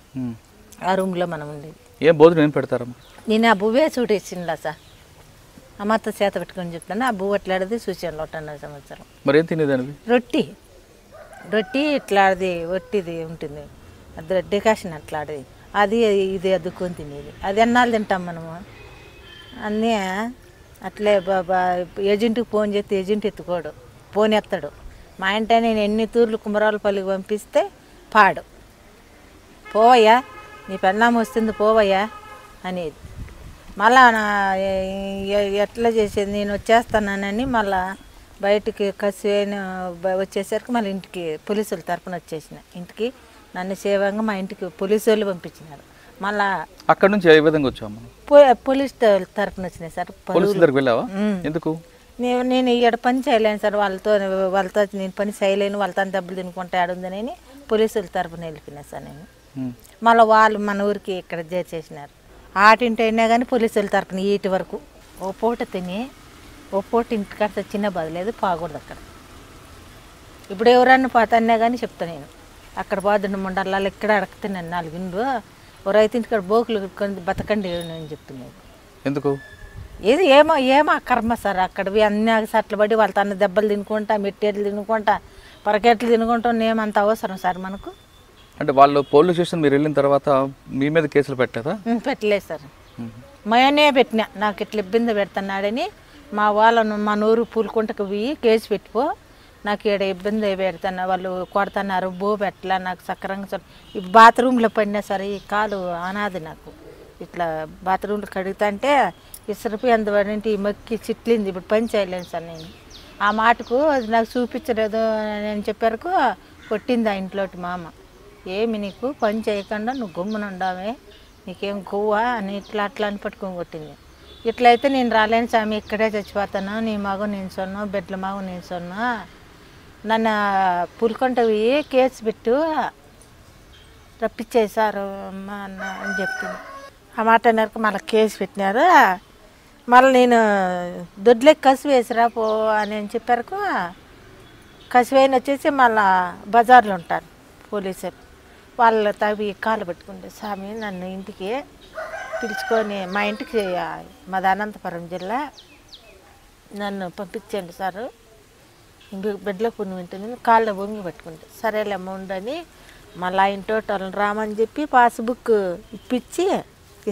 ఆ రూమ్లో మనం ఉండేది. ఏం భోజనం ఏం పెడతారమ్మా? నేను ఆ బువ్వే చూడేసిందా సార్. అమ్మతో చేత పెట్టుకొని చెప్తాను. ఆ బువ్వ అట్లాడిది చూసాను 1.5 సంవత్సరం. మరి ఏం తినేదానివి? రొట్టి ఇట్లాడిది ఒట్టిది ఉంటుంది, అది డికాషన్ అట్లాడిది, అది ఇది అద్దుకొని తినేది. అది ఎన్నాళ్ళు తింటాం మనము అన్నీ. అట్లే ఏజెంట్కి ఫోన్ చేస్తే ఏజెంట్ ఎత్తుకోడు, ఫోన్ ఎత్తాడు. మా ఇంట నేను ఎన్ని తూర్లు కుమరాలపల్లికి పంపిస్తే పాడు, పోవయ్యా నీ పెళ్ళాం వస్తుంది పోవయ్యా అనేది. మళ్ళా ఎట్లా చేసేది, నేను వచ్చేస్తానని మళ్ళా బయటికి కసివైన వచ్చేసరికి మళ్ళీ ఇంటికి పోలీసుల తరపున వచ్చేసిన. ఇంటికి నన్ను సేవంగా మా ఇంటికి పోలీసు వాళ్ళు పంపించినారు. మళ్ళా అక్కడ నుంచి ఏ విధంగా వచ్చాము? పోలీస్ తరపున వచ్చినాయి సార్. ఎందుకు? నేను ఇక్కడ పని చేయలేను సార్, వాళ్ళతో నేను పని చేయలేను, వాళ్ళతో దెబ్బలు తినుకుంటే ఆడుందని పోలీసుల తరపున వెళ్ళిపోయినా సార్ నేను. మళ్ళీ వాళ్ళు మన ఊరికి ఇక్కడ చేసేసినారు. ఆటింటి అయినా కానీ పోలీసుల తరపున ఈటి వరకు ఓ పూట తిని ఓ పూట ఇంటికాడ చిన్న బదలేదు పాకూడదు అక్కడ. ఇప్పుడు ఎవరన్నా పోతాన్నా కానీ చెప్తాను నేను, అక్కడ పోదండి ముండర్లాలు ఇక్కడ అడగతున్నాను 4 ఇండ్లు ఓ రైతు ఇంటికాడ బోకులు బతకండి అని చెప్తున్నాను. ఎందుకు? ఏది ఏమో కర్మ సార్. అక్కడవి అన్ని సట్లు పడి వాళ్ళ తన దెబ్బలు తినుకుంటా, మెట్టేట్లు తినుకుంటా, పరకెట్లు తినుకుంటాం. ఏమంత అవసరం సార్ మనకు? అంటే వాళ్ళు పోలీస్ స్టేషన్ మీరు వెళ్ళిన తర్వాత మీ మీద కేసులు పెట్టలేదా? పెట్టలేదు సార్. మయనే పెట్టినా, నాకు ఇట్లా ఇబ్బంది పెడుతున్నాడని మా వాళ్ళను మా నూరు పూలుకుంటకు పోయి కేసు పెట్టుకో, నాకు ఇక్కడ ఇబ్బంది పెడుతున్నా, వాళ్ళు కొడుతున్నారు, బో పెట్టలే నాకు సక్రంగా. ఈ బాత్రూంలో పడినా సరే ఈ కాలు అనాది నాకు. ఇట్లా బాత్రూంలో కడుగుతుంటే ఇసురుపి అందువడంటే ఈ మొక్కి చిట్లింది. ఇప్పుడు పని చేయలేను సార్ నేను. ఆ మాటకు అది నాకు చూపించలేదు నేను చెప్పారుకు కొట్టింది ఆ ఇంట్లోటి మామ. ఏమి నీకు పని చేయకుండా నువ్వు గమ్మున ఉండవే, నీకేం కొవ్వా అని ఇట్లా అట్లా అని పట్టుకొని కొట్టింది. ఇట్లయితే నేను రాలేను స్వామి, ఇక్కడే చచ్చిపోతాను, నీ మగ నేను సొన్నా, బిడ్డల మగ నేను సొన్నా, నన్ను పులికొంటవి కేసు పెట్టు రప్పించేసారు అమ్మ అన్న అని చెప్పింది. ఆ మాట అన్నారు. మళ్ళీ కేసు పెట్టినారు. మళ్ళీ నేను దొడ్లకి కసి వేసిరా పో అని చెప్పారు. కసివైన వచ్చేసి మళ్ళా బజార్లో ఉంటారు పోలీసులు. వాళ్ళ తవి కాలు పెట్టుకుంటే స్వామి నన్ను ఇంటికి పిలుచుకొని మా ఇంటికి మాది అనంతపురం జిల్లా నన్ను పంపించండి సారు, బిడ్డలో పుణ్యం ఉంటుంది, కాళ్ళ బొంగి పెట్టుకుంటే సరేలేమ్మ ఉండని మళ్ళీ ఇంటోటి వాళ్ళని రామని చెప్పి పాస్బుక్ ఇప్పించి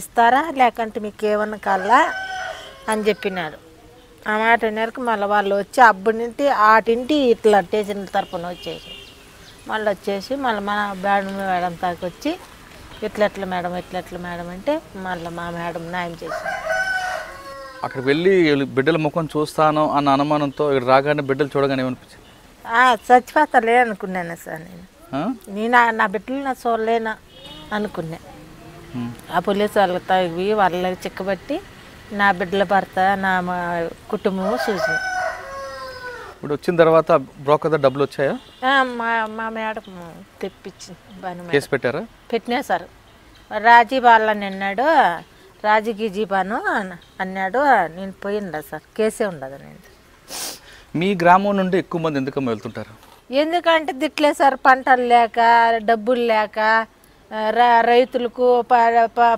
ఇస్తారా లేకంటే మీకు ఏమన్నా కాళ్ళ అని చెప్పినారు. ఆ మాట మేరకు మళ్ళీ వాళ్ళు వచ్చి అబ్బునింటి ఆటింటి ఇట్లా స్టేషన్ తరపున వచ్చేసి మళ్ళీ వచ్చేసి మళ్ళీ మన మేడం తాకి వచ్చి ఎట్లెట్ల మేడం అంటే మళ్ళీ మా మేడం న్యాయం చేసింది. అక్కడికి వెళ్ళి బిడ్డల ముఖం చూస్తాను అన్న అనుమానంతో ఇక్కడ రాగానే బిడ్డలు చూడగానే ఏమనిపించింది? చచ్చిపోతాలే అనుకున్నాను సార్. నేను నా బిడ్డలు నా చూడలేనా అనుకున్నా. ఆ పోలీసు వాళ్ళకి తగ్గి వాళ్ళకి చిక్కబట్టి నా బిడ్డల భర్త నా కుటుంబం చూసి ఇప్పుడు వచ్చిన తర్వాత బ్రోకర్ డబ్బులు వచ్చాయా? మా మేడం తెప్పించింది బాగా కేసు పెట్టారా? పెట్టినా సార్. రాజీ వాళ్ళని అన్నాడు, రాజీకి జీపాను అన్నాడు. నేను పోయిందా సార్, కేసే ఉండదు. నేను మీ గ్రామం నుండి ఎక్కువ మంది ఎందుకమ్మా వెళ్తుంటారు? ఎందుకంటే దిట్లే సార్, పంటలు లేక డబ్బులు లేక రైతులకు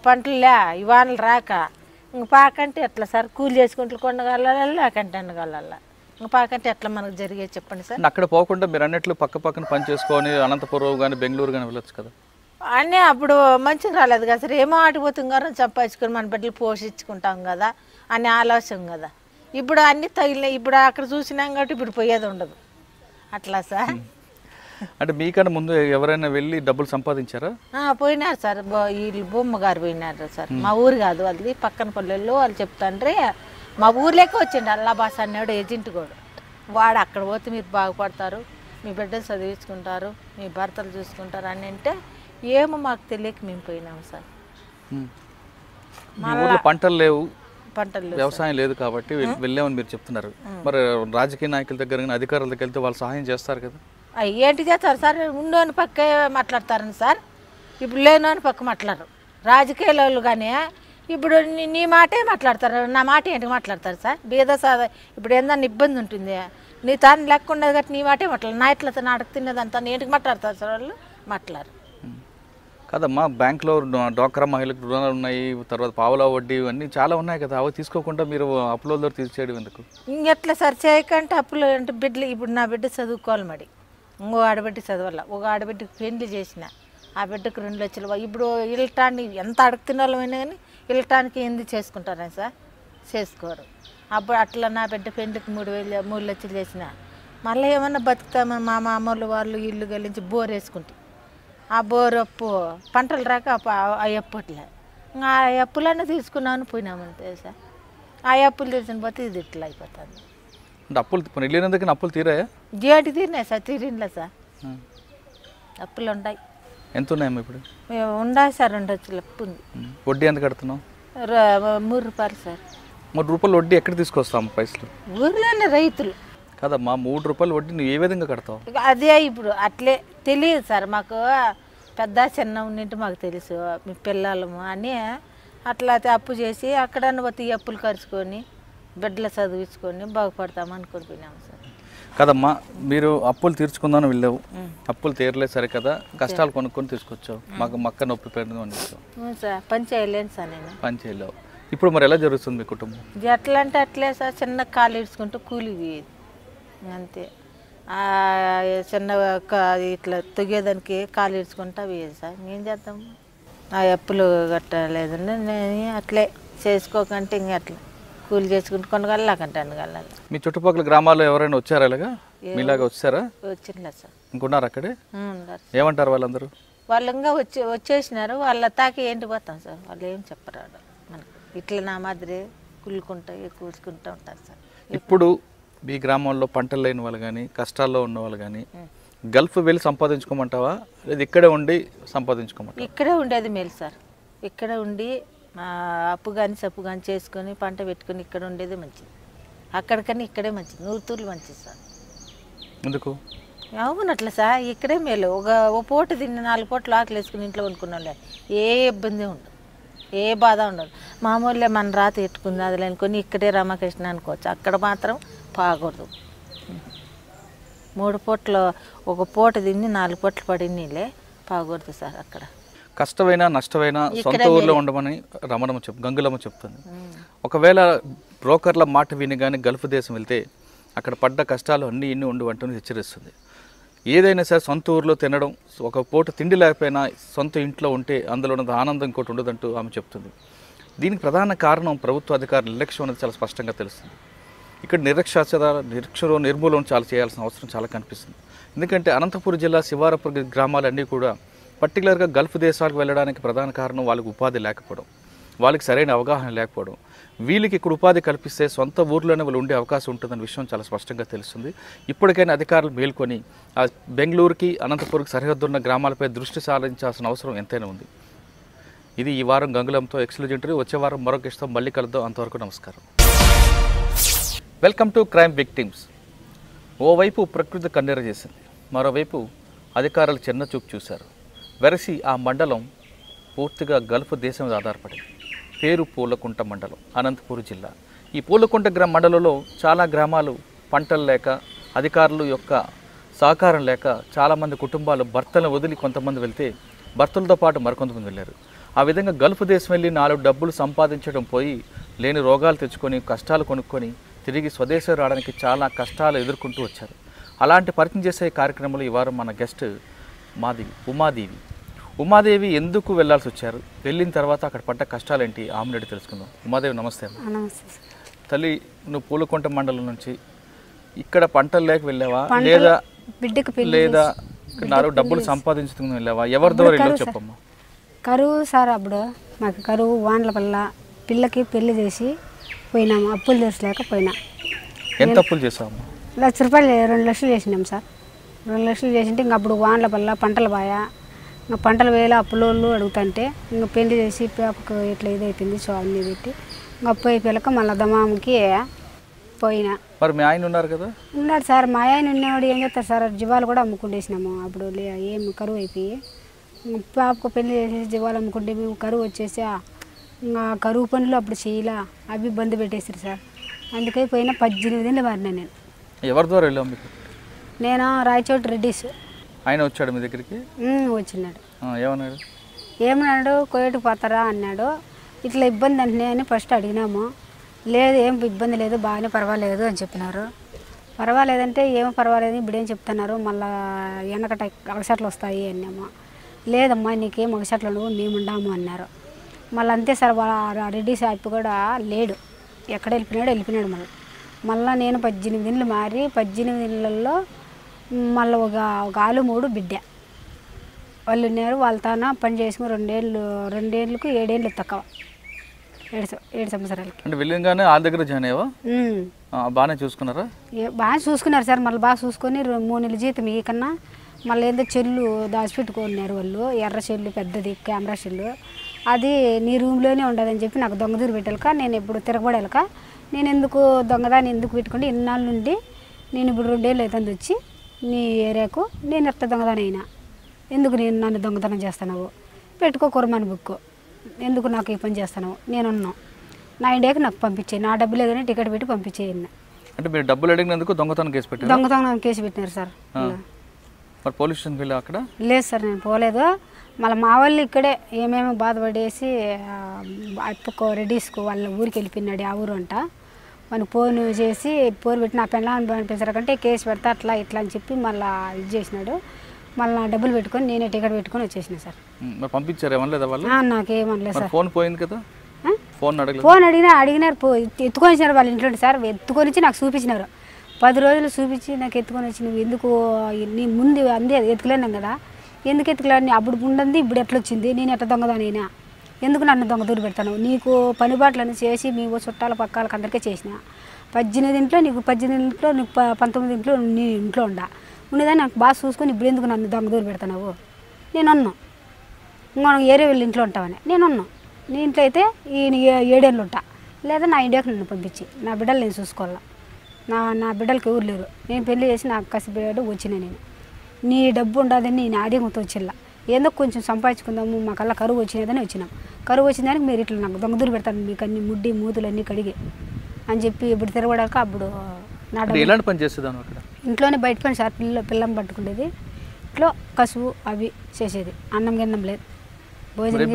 పంటలు ఇవానలు రాక ఇంక పాకంటే ఎట్లా సార్, కూలి చేసుకుంటూ కొండగల లేకంటే అనగల ఇంక పాకంటే ఎట్లా మనకు జరిగే చెప్పండి సార్. అక్కడ పోకుండా మీరు అన్నట్లు పక్క పక్కన పని చేసుకొని అనంతపురం కానీ బెంగళూరు కానీ వెళ్ళొచ్చు కదా అన్నీ. అప్పుడు మంచిగా రాలేదు కదా సార్, ఏమో ఆడిపోతుంగారో సంపాదించుకొని మన బిడ్డలు పోషించుకుంటాం కదా అని ఆలోచన కదా. ఇప్పుడు అన్నీ తగిలినాయి, ఇప్పుడు అక్కడ చూసినాం కాబట్టి ఇప్పుడు పోయేది ఉండదు అట్లా సార్. అంటే మీకన్నా ముందు ఎవరైనా వెళ్ళి డబ్బులు సంపాదించారా? పోయినారు సార్, వీళ్ళు బొమ్మ గారు పోయినారు సార్. మా ఊరు కాదు అది, పక్కన పల్లెల్లో వాళ్ళు చెప్తాండ్రి. మా ఊర్లోకి వచ్చిండు అల్లాబాస్ అన్నాడు ఏజెంట్ కూడా. వాడు అక్కడ పోతే మీరు బాగుపడతారు, మీ బిడ్డలు చదివించుకుంటారు, మీ భర్తలు చూసుకుంటారు అని అంటే ఏమో మాకు తెలియక మేము పోయినాము సార్. పంటలు లేవు, పంటలు వ్యవసాయం లేదు కాబట్టి వెళ్ళామని మీరు చెప్తున్నారు. మరి రాజకీయ నాయకుల దగ్గర కానీ అధికారుల దగ్గర వెళ్తే వాళ్ళు సహాయం చేస్తారు కదా? ఏంటి చేస్తారు సార్, ఉండోని పక్కే మాట్లాడతారని సార్, ఇప్పుడు లేనోని పక్క మాట్లాడరు రాజకీయ వాళ్ళు. కానీ ఇప్పుడు నీ మాటే మాట్లాడతారు, నా మాట ఏంటి మాట్లాడతారు సార్? బీద సాదా ఇప్పుడు ఏందన్నా ఇబ్బంది ఉంటుంది, నీ తాను లెక్క ఉండదు కాబట్టి నీ మాటే మాట్లాడరు. నా ఇట్లా నాటకు తిన్నదంతా ఏంటికి మాట్లాడతారు సార్ వాళ్ళు? మాట్లాడరు కదమ్మా. బ్యాంకులో డ్వాక్రా మహిళలకు రుణాలు ఉన్నాయి, తర్వాత పావులా వడ్డీ ఇవన్నీ చాలా ఉన్నాయి కదా, అవి తీసుకోకుండా మీరు అప్పుల తీర్చేయడం ఎందుకు? ఇంకెట్లా సార్ చేయకంటే అప్పులు అంటే బిడ్డలు. ఇప్పుడు నా బిడ్డ చదువుకోవాలి, మరి ఇంకో ఆడబిడ్డ చదవాల, ఒక ఆడబిడ్డకి పెళ్లి చేసిన ఆ బిడ్డకు 2 లక్షలు. ఇప్పుడు ఇల్టానికి ఎంత అడుగుతున్న వాళ్ళమైనా కానీ ఇల్టానికి ఎందుకు చేసుకుంటారా సార్? చేసుకోరు. అప్పుడు అట్లా నా బిడ్డ పెళ్లికి 3 లక్షలు చేసిన మళ్ళీ ఏమన్నా బతుకుతామని మా మామూలు వాళ్ళు ఇల్లు గలించి బోర్ వేసుకుంటే ఆ బోర్ అప్పు పంటలు రాక ఆ అప్పట్లే ఆ అప్పులన్నీ తీసుకున్నాను పోయినామంతే సార్. ఆ అప్పులు తీసిన పోతే ఇది ఇట్లా అయిపోతుంది. అంటే అప్పులు వెళ్ళినందుకు అప్పులు తీరాయా? జేటి తీరినాయి సార్, తీరినలే సార్, అప్పులు ఉన్నాయి. ఎంత ఉన్నాయమ్మా ఇప్పుడు? ఉన్నాయి సార్, 2 లక్షలు అప్పు ఉంది. వడ్డీ ఎంత కడుతున్నావు? 3 రూపాయలు సార్. 3 రూపాయలు వడ్డీ ఎక్కడ తీసుకొస్తాము పైసలు? ఊర్లోనే రైతులు కదమ్మా, 3 రూపాయలు వడ్డీ నువ్వు ఏ విధంగా కడతావు? అదే ఇప్పుడు అట్లే తెలియదు సార్ మాకు, పెద్ద చిన్న ఉన్నట్టు మాకు తెలుసు, మీ పిల్లలము అని అట్లా అప్పు చేసి అక్కడ పోతే ఈ అప్పులు ఖర్చుకొని బిడ్డలు చదివించుకొని బాగుపడతాము అనుకుని పోయినాము సార్. కదమ్మా, మీరు అప్పులు తీర్చుకుందామని వెళ్ళావు, అప్పులు తీరలేదు సరే కదా, కష్టాలు కొనుక్కొని తీసుకొచ్చావు, మాకు మక్క నొప్పి పెడదాం అని చెప్పావు సార్. పని చేయలేను సార్, నేను పని చేయలేవు. ఇప్పుడు మరి ఎలా జరుగుతుంది మీ కుటుంబం? ఎట్లా అంటే అట్లే సార్, చిన్న కాలు ఇడ్చుకుంటూ కూలి పోయేది అంతే. చిన్న ఇట్లా తొగేదానికి కాలు ఇడ్చుకుంటా పోయేది సార్. ఏం చేద్దాం, ఆ అప్పులు కట్టలేదండి, నేను అట్లే చేసుకోకంటే ఇంక అట్లా కూలి చేసుకుంటూ కొనగలకంటే అనగల. మీ చుట్టుపక్కల గ్రామాల్లో ఎవరైనా వచ్చారా ఇలాగా మీలాగా వచ్చారా? వచ్చిందా సార్, ఇంకున్నారు అక్కడే? ఉన్నారు. ఏమంటారు వాళ్ళందరూ? వాళ్ళు ఇంకా వచ్చేసినారు, వాళ్ళ తాకి ఏంటి పోతాం సార్, వాళ్ళు ఏం చెప్పరాడు మనకు. ఇట్లా నా మాదిరి కూలుకుంటా కూల్చుకుంటూ ఉంటారు సార్. ఇప్పుడు మీ గ్రామంలో పంటలు లేని వాళ్ళు కానీ కష్టాల్లో ఉన్న వాళ్ళు కానీ గల్ఫ్ వెళ్ళి సంపాదించుకోమంటావా, లేదా ఇక్కడే ఉండి సంపాదించుకోమంటావా? ఇక్కడే ఉండేది మేలు సార్, ఇక్కడే ఉండి అప్పు కానీ సప్పు కానీ చేసుకొని పంట పెట్టుకొని ఇక్కడ ఉండేది మంచిది. అక్కడికన్నా ఇక్కడే మంచిది, 100 తూర్లు మంచిది సార్. ఎందుకు? అవునట్లా సార్, ఇక్కడే మేలు. ఒక పూట తిని 4 పూటలు ఆకలి వేసుకుని ఇంట్లో వండుకున్న వాళ్ళే ఏ ఇబ్బంది ఉండదు, ఏ బాధ ఉండదు. మామూలుగా మన రాత ఎట్టుకుంది అది అనుకొని ఇక్కడే రామకృష్ణ అనుకోవచ్చు, అక్కడ మాత్రం బాగూడదు. 3 పూటలు ఒక పూట తిని 4 పూటలు పడి నీళ్ళే బాగూడదు సార్. అక్కడ కష్టమైనా నష్టమైనా సొంత ఊర్లో ఉండమని గంగులమ్మ చెప్తుంది. ఒకవేళ బ్రోకర్ల మాట విని కానీ గల్ఫ్ దేశం వెళ్తే అక్కడ పడ్డ కష్టాలు అన్నీ ఇన్ని ఉండు అంటూ హెచ్చరిస్తుంది. ఏదైనా సరే సొంత ఊర్లో తినడం, ఒక పూట తిండి లేకపోయినా సొంత ఇంట్లో ఉంటే అందులో ఉన్నది ఆనందం ఇంకోటి ఉండదంటూ ఆమె చెప్తుంది. దీనికి ప్రధాన కారణం ప్రభుత్వ అధికారుల నిర్లక్ష్యం అనేది చాలా స్పష్టంగా తెలుస్తుంది. ఇక్కడ నిరక్షర నిర్మూలన చాలా చేయాల్సిన అవసరం చాలా కనిపిస్తుంది. ఎందుకంటే అనంతపురం జిల్లా శివారపురం గ్రామాలన్నీ కూడా పర్టికులర్గా గల్ఫ్ దేశాలకు వెళ్ళడానికి ప్రధాన కారణం వాళ్ళకి ఉపాధి లేకపోవడం, వాళ్ళకి సరైన అవగాహన లేకపోవడం. వీళ్ళకి ఇక్కడ ఉపాధి కల్పిస్తే సొంత ఊర్లోనే వాళ్ళు ఉండే అవకాశం ఉంటుందన్న విషయం చాలా స్పష్టంగా తెలుస్తుంది. ఇప్పటికైనా అధికారులు మేల్కొని ఆ బెంగళూరుకి అనంతపురంకి సరిహద్దున్న గ్రామాలపై దృష్టి సారించాల్సిన అవసరం ఎంతైనా ఉంది. ఇది ఈ వారం గంగులంతో ఎక్స్క్లూజివ్. వచ్చే వారం మరొక ఇష్టం మళ్ళీ కలుద్దాం. అంతవరకు నమస్కారం. Welcome to crime victims. ఓవైపు ప్రకృతి కన్నెర చేసింది, మరోవైపు అధికారులు చిన్న చూపు చూశారు. వెరసి ఆ మండలం పూర్తిగా గల్ఫ్ దేశం మీద ఆధారపడింది. పేరు పూలకుంట మండలం, అనంతపూర్ జిల్లా. ఈ పూలకుంట మండలంలో చాలా గ్రామాలు పంటలు లేక, అధికారులు యొక్క సహకారం లేక చాలామంది కుటుంబాలు భర్తలను వదిలి కొంతమంది వెళ్తే భర్తలతో పాటు మరికొంతమంది వెళ్ళారు. ఆ విధంగా గల్ఫ్ దేశం వెళ్ళి 4 డబ్బులు సంపాదించడం పోయి లేని రోగాలు తెచ్చుకొని కష్టాలు కొనుక్కొని తిరిగి స్వదేశం రావడానికి చాలా కష్టాలు ఎదుర్కొంటూ వచ్చారు. అలాంటి పరిచయం చేసే కార్యక్రమంలో ఈ వారం మన గెస్ట్ ఉమాదేవి ఎందుకు వెళ్ళాల్సి వచ్చారు, వెళ్ళిన తర్వాత అక్కడ పడ్డ కష్టాలు ఏంటి, ఆమెను తెలుసుకుందాం. ఉమాదేవి నమస్తే. నమస్తే తల్లి, నువ్వు పూలకుంట మండలం నుంచి ఇక్కడ పంటలు లేక వెళ్ళావా, లేదా లేదా 4 డబ్బులు సంపాదించుకుని వెళ్ళావా, ఎవరి ద్వారా వెళ్ళావు చెప్పమ్మా. కరువు సార్, అప్పుడు మాకు కరువు వానల వల్ల పిల్లకి పెళ్లి చేసి పోయినాము, అప్పులు తెచ్చలేక పోయినా. ఎంత అప్పులు చేసావమ్మా? ₹1,00,000 2 లక్షలు చేసినాం సార్. 2 లక్షలు చేసింటే ఇంక అప్పుడు వానల వల్ల పంటలు బాయా, ఇంకా పంటలు వేల అప్పులోళ్ళు అడుగుతుంటే ఇంకా పెళ్లి చేసి పాపకు ఇట్లా ఇదైతుంది సో అన్నీ పెట్టి ఇంకా అప్పు అయిపోయాక మళ్ళీ దమాముకి పోయినా. మరి మీ ఆయన ఉన్నారు కదా? ఉన్నాడు సార్. మా ఆయన ఉన్నవాడు ఏం చేస్తారు సార్, జీవాలు కూడా అమ్ముకుంటేసినాము. అప్పుడు ఏం కరువు అయిపోయి పాపకు పెళ్లి చేసేసి జీవాలు అమ్ముకుంటే మేము కరువు వచ్చేసి ఇంకా కరువు పనులు అప్పుడు చేయలా, అవి బంద్ పెట్టేసారు సార్. అందుకే పోయినా 18 ఏళ్ళు మారినా నేను. ఎవరి ద్వారా వెళ్ళాము మీకు? నేను రాయచోటి రెడ్డిస్. ఆయన వచ్చాడు మీ దగ్గరికి? వచ్చినాడు. ఏమన్నాడు? ఏమన్నాడు, కోయటికి పోతారా అన్నాడు. ఇట్లా ఇబ్బంది అంటే అని ఫస్ట్ అడిగినాము. లేదు ఏం ఇబ్బంది లేదు, బాగానే పర్వాలేదు అని చెప్పినారు. పర్వాలేదంటే ఏమో పర్వాలేదు ఇప్పుడు ఏం చెప్తున్నారు, మళ్ళీ వెనకట అగసట్లు వస్తాయి అన్నాము. లేదమ్మా నీకేం అగసట్లు ఉండవు, మేము ఉండాము అన్నారు. మళ్ళీ అంతే సార్, రెడ్డి సాహిబ్ కూడా లేడు, ఎక్కడ వెళ్ళిపోయినాడు. మళ్ళీ నేను 18 ఏళ్ళు మారి 18 ఏళ్ళల్లో మళ్ళీ ఒక ఆలు 3 బిడ్డ వాళ్ళు ఉన్నారు. వాళ్ళ తాన పని చేసుకుని 2 ఏళ్ళకు 7 ఏళ్ళు తక్కువ, 7 సంవత్సరాలకి. అంటే వెళ్ళగానే వాళ్ళ దగ్గర జాయిన్ అయ్యావా? బాగానే చూసుకున్నారా? బాగా చూసుకున్నారు సార్. మళ్ళీ బాగా చూసుకొని 3 నెలల జీతం ఈ కన్నా మళ్ళీ ఏందో చెల్లు దాచిపెట్టుకున్నారు వాళ్ళు, ఎర్ర చెల్లు పెద్దది కెమెరా చెల్లు. అది నీ రూమ్లోనే ఉండదని చెప్పి నాకు దొంగదూరు పెట్టాలక, నేను ఎప్పుడు తిరగబడాలక, నేను ఎందుకు దొంగదాన్ని ఎందుకు పెట్టుకుంటే ఇన్నాళ్ళ నుండి నేను ఇప్పుడు 2 ఏళ్ళు అవుతుంది వచ్చి నీ ఏరియాకు, నేను ఎట్ట దొంగదాని అయినా ఎందుకు నేను నన్ను దొంగతనం చేస్తున్నావు, పెట్టుకో కుర్మాని బుక్, ఎందుకు నాకు ఈ పని చేస్తున్నావు, నేనున్నాను నా ఇండియాకి నాకు పంపించే, నా డబ్బులు ఏదైనా టికెట్ పెట్టి పంపించేయన్న. అంటే మీరు డబ్బులు అడిగినందుకు దొంగతనం కేసు పెట్టారు? దొంగతనం కేసు పెట్టినారు సార్. మరి పోలీస్ స్టేషన్కి వెళ్ళి అక్కడ? లేదు సార్ నేను పోలేదు. మళ్ళీ మా వాళ్ళు ఇక్కడే ఏమేమి బాధపడేసి అప్పకు రెడ్డిస్కు వాళ్ళ ఊరికి వెళ్ళిపోయినాడు, ఆ ఊరు అంట. మనకు ఫోన్ చేసి పోరు పెట్టి నా పెళ్ళాన్ని పంపించారంటే కేసు పెడతా అట్లా ఇట్లా అని చెప్పి మళ్ళీ ఇది చేసినాడు. మళ్ళీ నా డబ్బులు పెట్టుకొని నేనే టికెట్ పెట్టుకొని వచ్చేసిన సార్. పంపించారు ఏమనలేదా వాళ్ళు? నాకేమనలేదు సార్. ఫోన్ పోయింది కదా? ఫోన్ అడిగినారు ఎత్తుకొని వచ్చినారు వాళ్ళ ఇంట్లో సార్. ఎత్తుకొని వచ్చి నాకు చూపించినారు. 10 రోజులు చూపించి నాకు ఎత్తుకొని వచ్చి నువ్వు ఎందుకు నీ ముందు అందే ఎత్తుకులేనాం కదా, ఎందుకు ఎత్తుకులేని అప్పుడు ఉండదు ఇప్పుడు ఎట్లా వచ్చింది, నేను ఎట్లా దొంగదానైనా, ఎందుకు నన్ను దొంగదూరు పెడతాను, నీకు పనిబాట్లను చేసి మీ చుట్టాల పక్కాలకు అందరికీ చేసిన 18 ఇంట్లో నీకు 18 ఇంట్లో నీకు 19 ఇంట్లో నీ ఇంట్లో ఉండేదాన్ని నాకు బాగా చూసుకొని ఇప్పుడు ఎందుకు నన్ను దొంగదూరు పెడతావు, నేను అన్నాను. ఇంకా ఏరే వెళ్ళి ఇంట్లో ఉంటావని నేను అన్నాను. నీ ఇంట్లో అయితే ఈ 7 ఏళ్ళు ఉంటా, లేదా నా ఇండియాకి నన్ను పంపించి నా బిడ్డలు నేను చూసుకోవాలా, నా బిడ్డలకి ఎవరు లేరు, నేను పెళ్లి చేసి నాకు కసిపోయాడు వచ్చిన నేను, నీ డబ్బు ఉండదని నేను ఆడియంతో వచ్చిల్లా, ఏదో కొంచెం సంపాదించుకుందాము మాకల్లా కరువు వచ్చినదని వచ్చినాం, కరువు వచ్చిందానికి మీరు ఇట్లా నాకు దొంగదూరు పెడతాను, మీకు అన్ని ముడ్డి మూతులు అన్నీ కడిగి అని చెప్పి ఇప్పుడు తిరగడాక అప్పుడు నా డబ్బు. ఎలాంటి పని చేసేదాను అక్కడ? ఇంట్లోనే బయట పని సార్, పిల్లం పట్టుకునేది, ఇంట్లో కసువు అవి చేసేది, అన్నం గిన్నం లేదు, భోజనం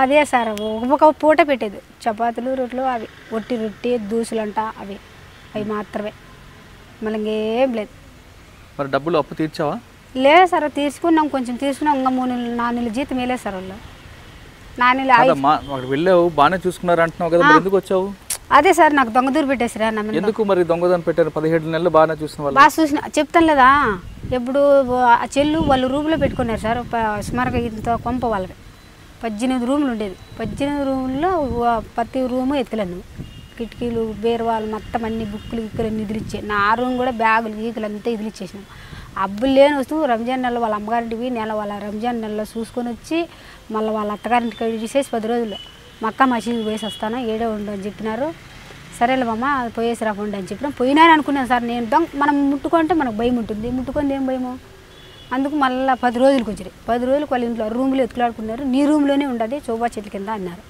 అదే సార్. ఒక పూట పెట్టేది చపాతీలు రొట్టెలు అవి, ఒట్టి రొట్టి దూసులంట అవి మాత్రమే, మళ్ళీ ఇంకేం లేదు. మరి డబ్బులు అప్పు తీర్చావా? లేదు సార్, తీసుకున్నాం కొంచెం తీసుకున్నాం. ఇంకా 3 నెలలు 4 నెలల జీతం వేయలేదు సార్ వాళ్ళు. 4 నెలలు వెళ్ళావు బాగానే చూసుకున్నారు అంటున్నావు కదా, ఎందుకు వచ్చావు? అదే సార్ నాకు దొంగదూరు పెట్టేసిరా. ఎందుకు మరి దొంగదాన్ని పెట్టారు? 17 నెలలు బాగానే చూసిన వాళ్ళు. బాగా చూసిన చెప్తాను లేదా, ఎప్పుడు ఆ చెల్లు వాళ్ళు రూమ్లో పెట్టుకున్నారు సార్. సుమారుగా ఇంత కొంప వాళ్ళకి 18 రూములు ఉండేది. 18 రూముల్లో ప్రతి రూము ఎత్తులను, కిటికీలు బీరువాలు మొత్తం అన్ని బుక్కులు గిక్కులు అన్ని ఇదిలిచ్చే, నా రూమ్ కూడా బ్యాగులు గీకులు అంతా ఇదిలిచ్చేసినాం. అబ్బులు లేని వస్తువు రంజాన్ నెలలో వాళ్ళ అమ్మగారింటివి వాళ్ళ రంజాన్ నెలలో చూసుకొని వచ్చి మళ్ళీ వాళ్ళ అత్తగారింటికి తీసేసి 10 రోజులు మక్కా మసీదు పోయేసి వస్తాను, ఏడే ఉండు అని చెప్పినారు. సరేలే అమ్మ పోయేసి రాకుండా అని చెప్పిన పోయినా అనుకున్నాను సార్. నేను మనం ముట్టుకుంటే మనకు భయం ఉంటుంది, ముట్టుకొని ఏం భయము. అందుకు మళ్ళీ 10 రోజులకు వచ్చారు. 10 రోజులకు వాళ్ళ ఇంట్లో రూమ్లో ఎత్తులాడుకున్నారు. నీ రూమ్లోనే ఉండదు చోబా చెట్ల కింద అన్నారు.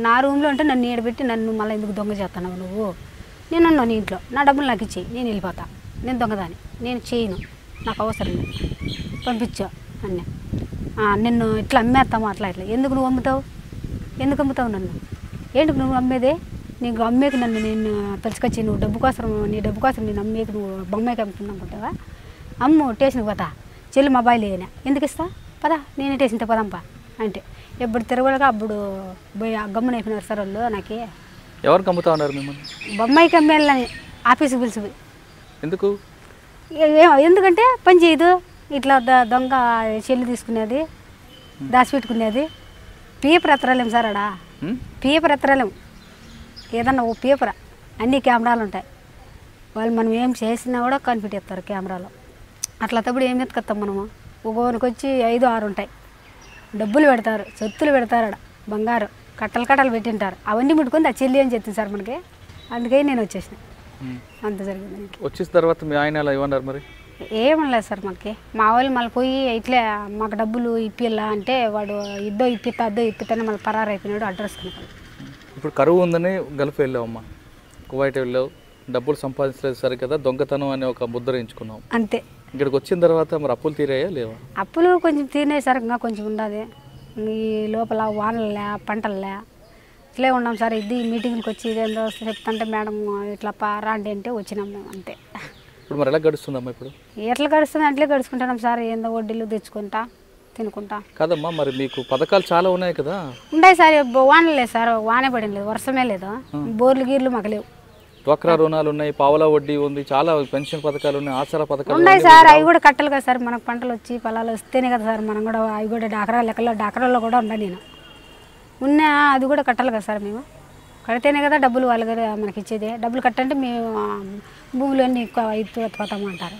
నా రూమ్లో అంటే నన్ను ఏడబెట్టి నన్ను మళ్ళీ ఎందుకు దొంగ చేస్తున్నావు నువ్వు, నేను ఉన్నాను నీ ఇంట్లో, నా డబ్బులు నాకు ఇచ్చేయి, నేను వెళ్ళిపోతా, నేను దొంగదాన్ని, నేను చేయను, నాకు అవసరం లేదు, పంపించా అన్నా. నిన్ను ఇట్లా అమ్మేస్తాము అట్లా ఇట్లా, ఎందుకు నువ్వు అమ్ముతావు, ఎందుకు అమ్ముతావు నన్ను, ఏంటి నువ్వు అమ్మేదే, నీకు అమ్మేకి నన్ను నేను పిలుచుకొచ్చి నువ్వు డబ్బు కోసం నీ డబ్బు కోసం నేను అమ్మేకి నువ్వు బొమ్మకి అమ్ముతున్నా అనుకుంటావా, అమ్ము స్టేషన్కి పోతా, చెల్లి మొబైల్ వేయనా, ఎందుకు ఇస్తా, పదా నేనే స్టేషన్తో పదంపా అంటే ఎప్పుడు తిరగలుగా అప్పుడు గమ్మున అయిపోయినారు సార్ వాళ్ళు. నాకే ఎవరికి అమ్ముతా ఉన్నారు మిమ్మల్ని? బొమ్మాయికి అమ్మేళ్ళని ఆఫీస్కి పిలిచి. ఎందుకు? ఎందుకంటే పని చేయదు, ఇట్లా దొంగ చెల్లి తీసుకునేది, దాచిపెట్టుకునేది. పేపర్ ఎత్తరాలేం సార్ ఆడ, పేపర్ ఎత్తరాలేం, ఏదన్నా ఓ పేపర్, అన్ని కెమెరాలు ఉంటాయి. వాళ్ళు మనం ఏం చేసినా కూడా కనిపెట్టేస్తారు కెమెరాలో. అట్లా తప్పుడు ఏం ఎత్తుకొస్తాం మనము. ఒక్కొక్కరికి వచ్చి 5, 6 ఉంటాయి. డబ్బులు పెడతారు, సొత్తులు పెడతారు, ఆడ బంగారు కట్టలు పెట్టింటారు. అవన్నీ ముట్టుకొని ఆ చెల్లి అని చెప్తుంది సార్ మనకి. అందుకే నేను వచ్చేసిన, అంత జరిగింది. వచ్చిన తర్వాత మీ ఆయన ఎలా ఏమన్నారు మరి? ఏమనలేదు సార్ మనకి. మా వాళ్ళు మళ్ళీ పోయి ఇట్లే మాకు డబ్బులు ఇప్పిల్లా అంటే వాడు అద్దో ఇప్పిస్తానే మళ్ళీ పరారు అయిపోయినాడు. అడ్రస్ కనుక ఇప్పుడు కరువు ఉందని గల్ఫ్ వెళ్ళావమ్మా, కువైట్ వెళ్ళావు, డబ్బులు సంపాదించలేదు సరే కదా, దొంగతనం అనే ఒక ముద్ర ఎంచుకున్నావు. అంతే. ఇక్కడికి వచ్చిన తర్వాత మరి అప్పులు తీరాయా లేవా? అప్పులు కొంచెం తీరినాయి సార్, ఇంకా కొంచెం ఉండదు. ఈ లోపల వానలే పంటలే ఇట్లే ఉన్నాం సార్. ఇది మీటింగ్కి వచ్చి ఇదేందో చెప్తుంటే మేడం ఇట్లా రాండి అంటే వచ్చినాం మేము, అంతే. ఇప్పుడు మరి ఎలా గడుస్తుందమ్మా? ఇప్పుడు ఎట్లా గడుస్తుంది అట్లే గడుచుకుంటున్నాం సార్. ఏందో వడ్డీలు తెచ్చుకుంటా తినుకుంటా. కాదమ్మా, మరి మీకు పథకాలు చాలా ఉన్నాయి కదా? ఉన్నాయి సార్, వానలేదు సార్, వానే పడింది లేదు, వర్షమే లేదు, బోర్లు గీర్లు మాకు లేవు. డ్వాక్రా రుణాలు ఉన్నాయి, పావలా వడ్డీ ఉంది, చాలా పెన్షన్ పథకాలు ఉన్నాయి, ఆసరా పథకాలు ఉన్నాయి సార్. అవి కూడా కట్టాలి కదా సార్, మనకు పంటలు వచ్చి పొలాలు వస్తేనే కదా సార్ మనం కూడా అవి కూడా డాక్రాల్లో కూడా ఉన్నా నేను ఉన్నా, అది కూడా కట్టాలి కదా సార్. మేము కడితేనే కదా డబ్బులు వాళ్ళు కదా మనకి ఇచ్చేది. డబ్బులు కట్టంటే మేము భూములన్నీ ఎత్తుకోతాము అంటారు.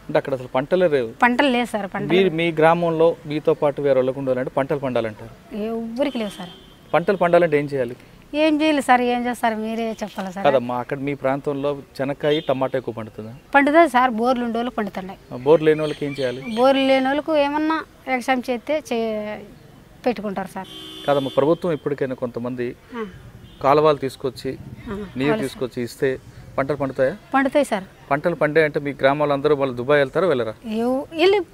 అంటే అక్కడ అసలు పంటలే లేవు. పంటలు లేదు సార్. పంటలు మీ గ్రామంలో మీతో పాటు వేరే వాళ్ళకు ఉండాలంటే పంటలు పండాలంటారు. ఎవరికి లేవు సార్. పంటలు పండాలంటే ఏం చేయాలి? ఏం చేయాలి సార్, ఏం చేస్తారు మీరే చెప్పాలి సార్. కదమ్మా, అక్కడ మీ ప్రాంతంలో చెనక్కాయ టమాటా ఎక్కువ పండుతుందా? పండుతుంది సార్, బోర్లు ఉండే వాళ్ళకి పండుతున్నాయి. బోర్లు లేని వాళ్ళకి ఏం చేయాలి? బోర్లు లేని వాళ్ళకు ఏమన్నా ఎగ్జామ్ చేస్తే పెట్టుకుంటారు సార్. కాదమ్మా, ప్రభుత్వం ఇప్పటికైనా కొంతమంది కాలువలు తీసుకొచ్చి నీరు తీసుకొచ్చి ఇస్తే పంటలు పండుతాయా? పండుతాయి సార్. పంటలు పండే అంటే మీ గ్రామాల్లో అందరూ వాళ్ళు దుబాయ్ వెళ్తారా వెళ్ళరా?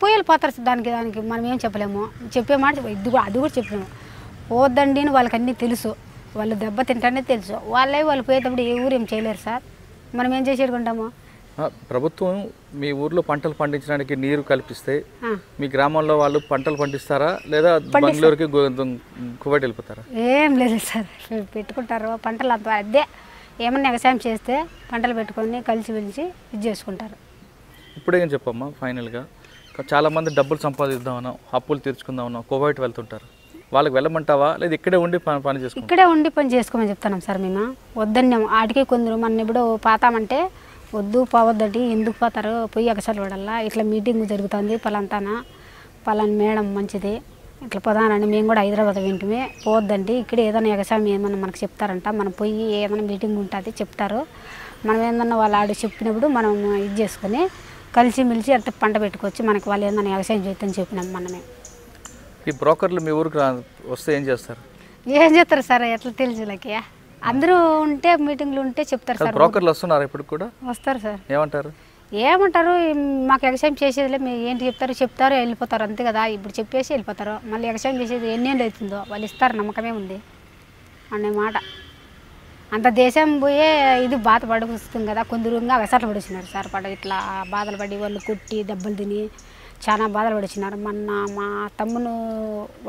వెళ్ళిపోతారు సార్. దానికి మనం ఏం చెప్పలేము. చెప్పే మాట అది కూడా చెప్పలేము. పోద్దండి వాళ్ళకి అన్నీ తెలుసు, వాళ్ళు దెబ్బ తింటానే తెలుసు. వాళ్ళు పోయేటప్పుడు ఏ ఊరు ఏం చేయలేరు సార్. మనం ఏం చేసేడుకుంటాము? ప్రభుత్వం మీ ఊర్లో పంటలు పండించడానికి నీరు కల్పిస్తే మీ గ్రామంలో వాళ్ళు పంటలు పండిస్తారా లేదా బెంగళూరుకి కువైట్ వెళ్ళిపోతారా? ఏం లేదు సార్, పెట్టుకుంటారు పంటలు. అంత అదే ఏమన్నా వ్యవసాయం చేస్తే పంటలు పెట్టుకొని కలిసి పిలిచి ఇది చేసుకుంటారు. ఇప్పుడేం చెప్పమ్మా ఫైనల్గా, చాలామంది డబ్బులు సంపాదిద్దామన్నా అప్పులు తీర్చుకుందామన్నా కువైట్ వెళ్తుంటారు, వాళ్ళకి వెళ్ళమంటావా లేదా ఇక్కడే ఉండి పని చేసుకో? ఇక్కడే ఉండి పని చేసుకోమని చెప్తున్నాం సార్. మేము వద్దన్నాము. ఆడికే కొందరు మన ఎప్పుడో పోతామంటే వద్దు పోవద్దండి, ఎందుకు పోతారు, పోయి ఎగసాలు పడాలా, ఇట్లా మీటింగ్ జరుగుతుంది పలాంతానా పలాని మేడం మంచిది ఇట్లా పోదానండి, మేము కూడా హైదరాబాద్ వింటమే, పోవద్దండి ఇక్కడే ఏదైనా ఎగసాయం ఏమన్నా మనకు చెప్తారంట, మనం పోయి ఏమైనా మీటింగ్ ఉంటుంది చెప్తారు, మనం ఏందన్నా వాళ్ళు ఆడి చెప్పినప్పుడు మనం ఇది చేసుకొని కలిసి మెలిసి అంత పంట పెట్టుకొచ్చి మనకి వాళ్ళు ఏదైనా వ్యవసాయం చేద్దని చెప్పినాం మనమే. ఈ బ్రోకర్లు మీ ఊరికి వస్తే ఏం చేస్తారు? ఏం చేస్తారు సార్, ఎట్లా తెలుసు లకి అందరూ ఉంటే మీటింగ్లు ఉంటే చెప్తారు సార్. బ్రోకర్లు వస్తున్నారు ఇప్పుడు కూడా? వస్తారు సార్. ఏమంటారు? మాకు వ్యవసాయం చేసేదిలే, మీరు ఏంటి చెప్తారు వెళ్ళిపోతారు అంతే కదా. ఇప్పుడు చెప్పేసి వెళ్ళిపోతారు. మళ్ళీ వ్యవసాయం చేసేది ఎన్నేళ్ళు అవుతుందో వాళ్ళు ఇస్తారు, నమ్మకమే ఉంది అనే మాట. అంత దేశం పోయే ఇది బాధ పడుస్తుంది కదా, కొందరు ఇంకా వెసట్లు పడిచినారు సార్. ఇట్లా బాధలు పడి వాళ్ళు కొట్టి దెబ్బలు తిని చాలా బాధలు పడిచినారు. మొన్న మా తమ్మును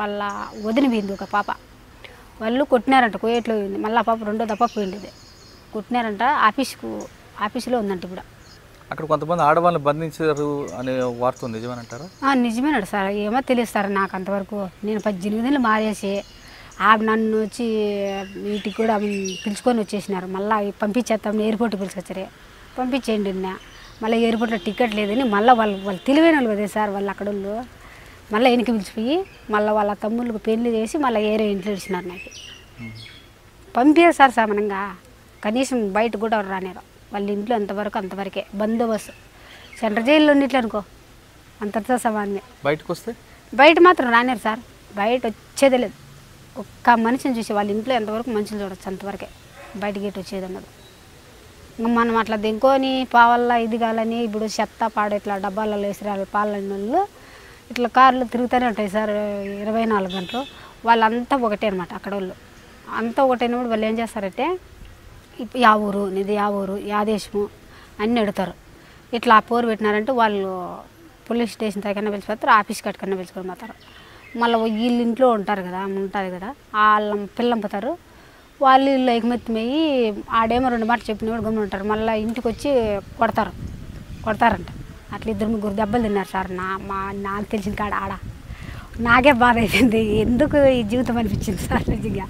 వాళ్ళ వదిన పోయింది ఒక పాప, వాళ్ళు కొట్టినారంట, కోయేట్లో పోయింది. మళ్ళీ ఆ పాప రెండో దప్ప పోయింది, కొట్టినారంట. ఆఫీసులో ఉందంట ఇప్పుడు. అక్కడ కొంతమంది ఆడవాళ్ళని బంధించారు అనే వార్త ఉంది, నిజమేనంటారా? నిజమేనాడు సార్, ఏమో తెలియదు సార్ నాకు అంతవరకు. నేను 18 ఏళ్ళు మారేసి నన్ను వచ్చి వీటికి కూడా పిలుచుకొని వచ్చేసినారు. మళ్ళీ పంపించేస్తాం ఎయిర్పోర్ట్కి పిలుచుకొచ్చారు, పంపించేయండి. మళ్ళీ ఎయిర్పోర్ట్లో టికెట్ లేదని మళ్ళీ వాళ్ళు తెలివైన వాళ్ళు కదా సార్, వాళ్ళు అక్కడ వాళ్ళు మళ్ళీ వెనక్కి పిలిచిపోయి మళ్ళీ వాళ్ళ తమ్ముళ్ళకి పెళ్లి చేసి మళ్ళీ ఏరే ఇంట్లో ఇచ్చినారు నాకు. పంపారు సార్ సామానంగా, కనీసం బయట కూడా రానేరు. వాళ్ళ ఇంట్లో అంతవరకే బందోబస్తు. సెంట్రల్ జైల్లో ఉన్నట్లు అనుకో, అంతటితో సమానమే. బయటకు వస్తే బయట మాత్రం రానేరు సార్, బయట వచ్చేదే లేదు. ఒక్క మనిషిని చూసి వాళ్ళ ఇంట్లో ఎంతవరకు మనుషులు చూడొచ్చు, అంతవరకే. బయట గేట్ వచ్చేది అన్నది. ఇంకా మనం అట్లా దింకొని పావల్ల ఇది కాలని ఇప్పుడు చెత్త పాడు ఇట్లా డబ్బాలలో వేసిరాలి పాలని వాళ్ళు ఇట్లా కార్లు తిరుగుతూనే ఉంటాయి సార్ 24 గంటలు. వాళ్ళంతా ఒకటే అనమాట అక్కడ వాళ్ళు. అంతా ఒకటైనప్పుడు వాళ్ళు ఏం చేస్తారంటే యా ఊరు నీది, యా ఊరు, యా దేశము అన్నీ అడుగుతారు. ఇట్లా పోరు పెట్టినారంటే వాళ్ళు పోలీస్ స్టేషన్ దగ్గర పిలిచిపోతారు, ఆఫీస్ కట్టుకన్నా పిలుచుకొని పోతారు. మళ్ళీ వీళ్ళు ఇంట్లో ఉంటారు కదా, ఉంటుంది కదా, వాళ్ళ పిల్లంపుతారు. వాళ్ళు ఇల్లు ఎగమెత్తిమయ్యి ఆడేమో 2 మాటలు చెప్పినప్పుడు గమ్మున ఉంటారు. మళ్ళీ ఇంటికి వచ్చి కొడతారంట. అట్లా 2-3 దెబ్బలు తిన్నారు సార్. నాకు తెలిసిన కాడ ఆడ నాకే బాధ అయిపోయింది. ఎందుకు ఈ జీవితం అనిపించింది సార్ నిజంగా.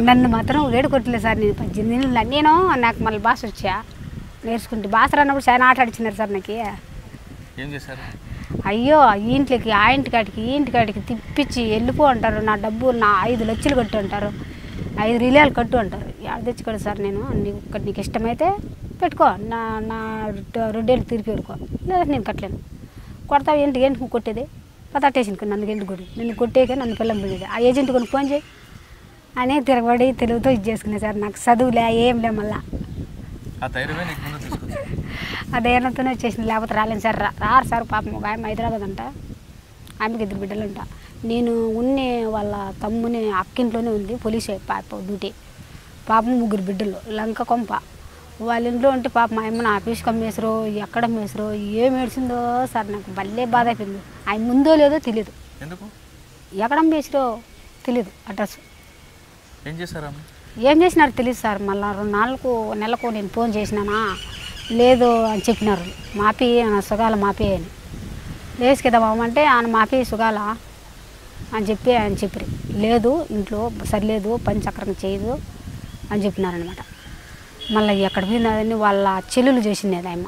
నన్ను మాత్రం వేడి కొట్టలేదు సార్. నేను 18 ఏళ్ళు నాకు మళ్ళీ భాష వచ్చా నేర్చుకుంటే. భాష రానప్పుడు చాలా ఆట ఆడిచ్చినారు సార్ నాకు. ఏం చేశారు? అయ్యో ఇంట్లోకి ఆ ఇంటికాడికి తిప్పించి వెళ్ళిపో అంటారు. నా డబ్బు 5 లక్షలు కట్టు అంటారు, 5 రిలాలు కట్టు అంటారు. ఎక్కడ తెచ్చుకోడు సార్ నేను. నీకు ఇష్టమైతే పెట్టుకో, నా 2 ఏళ్ళు తీర్పి పెట్టుకో, లేదా నేను కట్టలేను. కొడతావు ఏంటి కొట్టేది పతాటేషన్ నన్ను ఏంటి కొట్టి నన్ను కొట్టేక నన్ను పిల్లం పెళ్ళేది. ఆ ఏజెంట్ కొన్ని ఫోన్ చేయి అనే తిరగబడి తెలుగుతో ఇది చేసుకునే సార్. నాకు చదువులే ఏంలే, మళ్ళా ఆ ధైర్యంతోనే వచ్చేసిన. లేకపోతే రాలేను సార్. రారు సార్. పాపం ఒక ఆమె హైదరాబాద్ అంట, ఆమెకి 2 బిడ్డలు అంట. నేను ఉన్నే వాళ్ళ తమ్ముని అక్కింట్లోనే ఉంది పోలీస్ డ్యూటీ. పాపం 3 బిడ్డలు లంక కొంప. వాళ్ళ ఇంట్లో ఉంటే పాప మా అమ్మని ఆఫీస్కి అమ్మేసారో ఎక్కడ అమ్మేసారో ఏం ఏడ్చిందో సార్. నాకు భలే బాధ అయిపోయింది. ఆయన ముందో లేదో తెలియదు, ఎక్కడ అమ్మేసారో తెలియదు. అడ్రస్ ఏం చేసినారో తెలియదు సార్. మళ్ళీ 2 నెలలకు నేను ఫోన్ చేసినానా, లేదు అని చెప్పినారు. మాపి నా సుగాల మాపి అని. లేచి కదా మామంటే ఆయన మాపి సుగాల అని చెప్పి లేదు ఇంట్లో సరిలేదు, పని చక్రంగా చేయదు అని చెప్పినారనమాట. మళ్ళీ ఎక్కడ పోయినదని వాళ్ళ చెల్లెలు చేసినది ఆయమ్మ.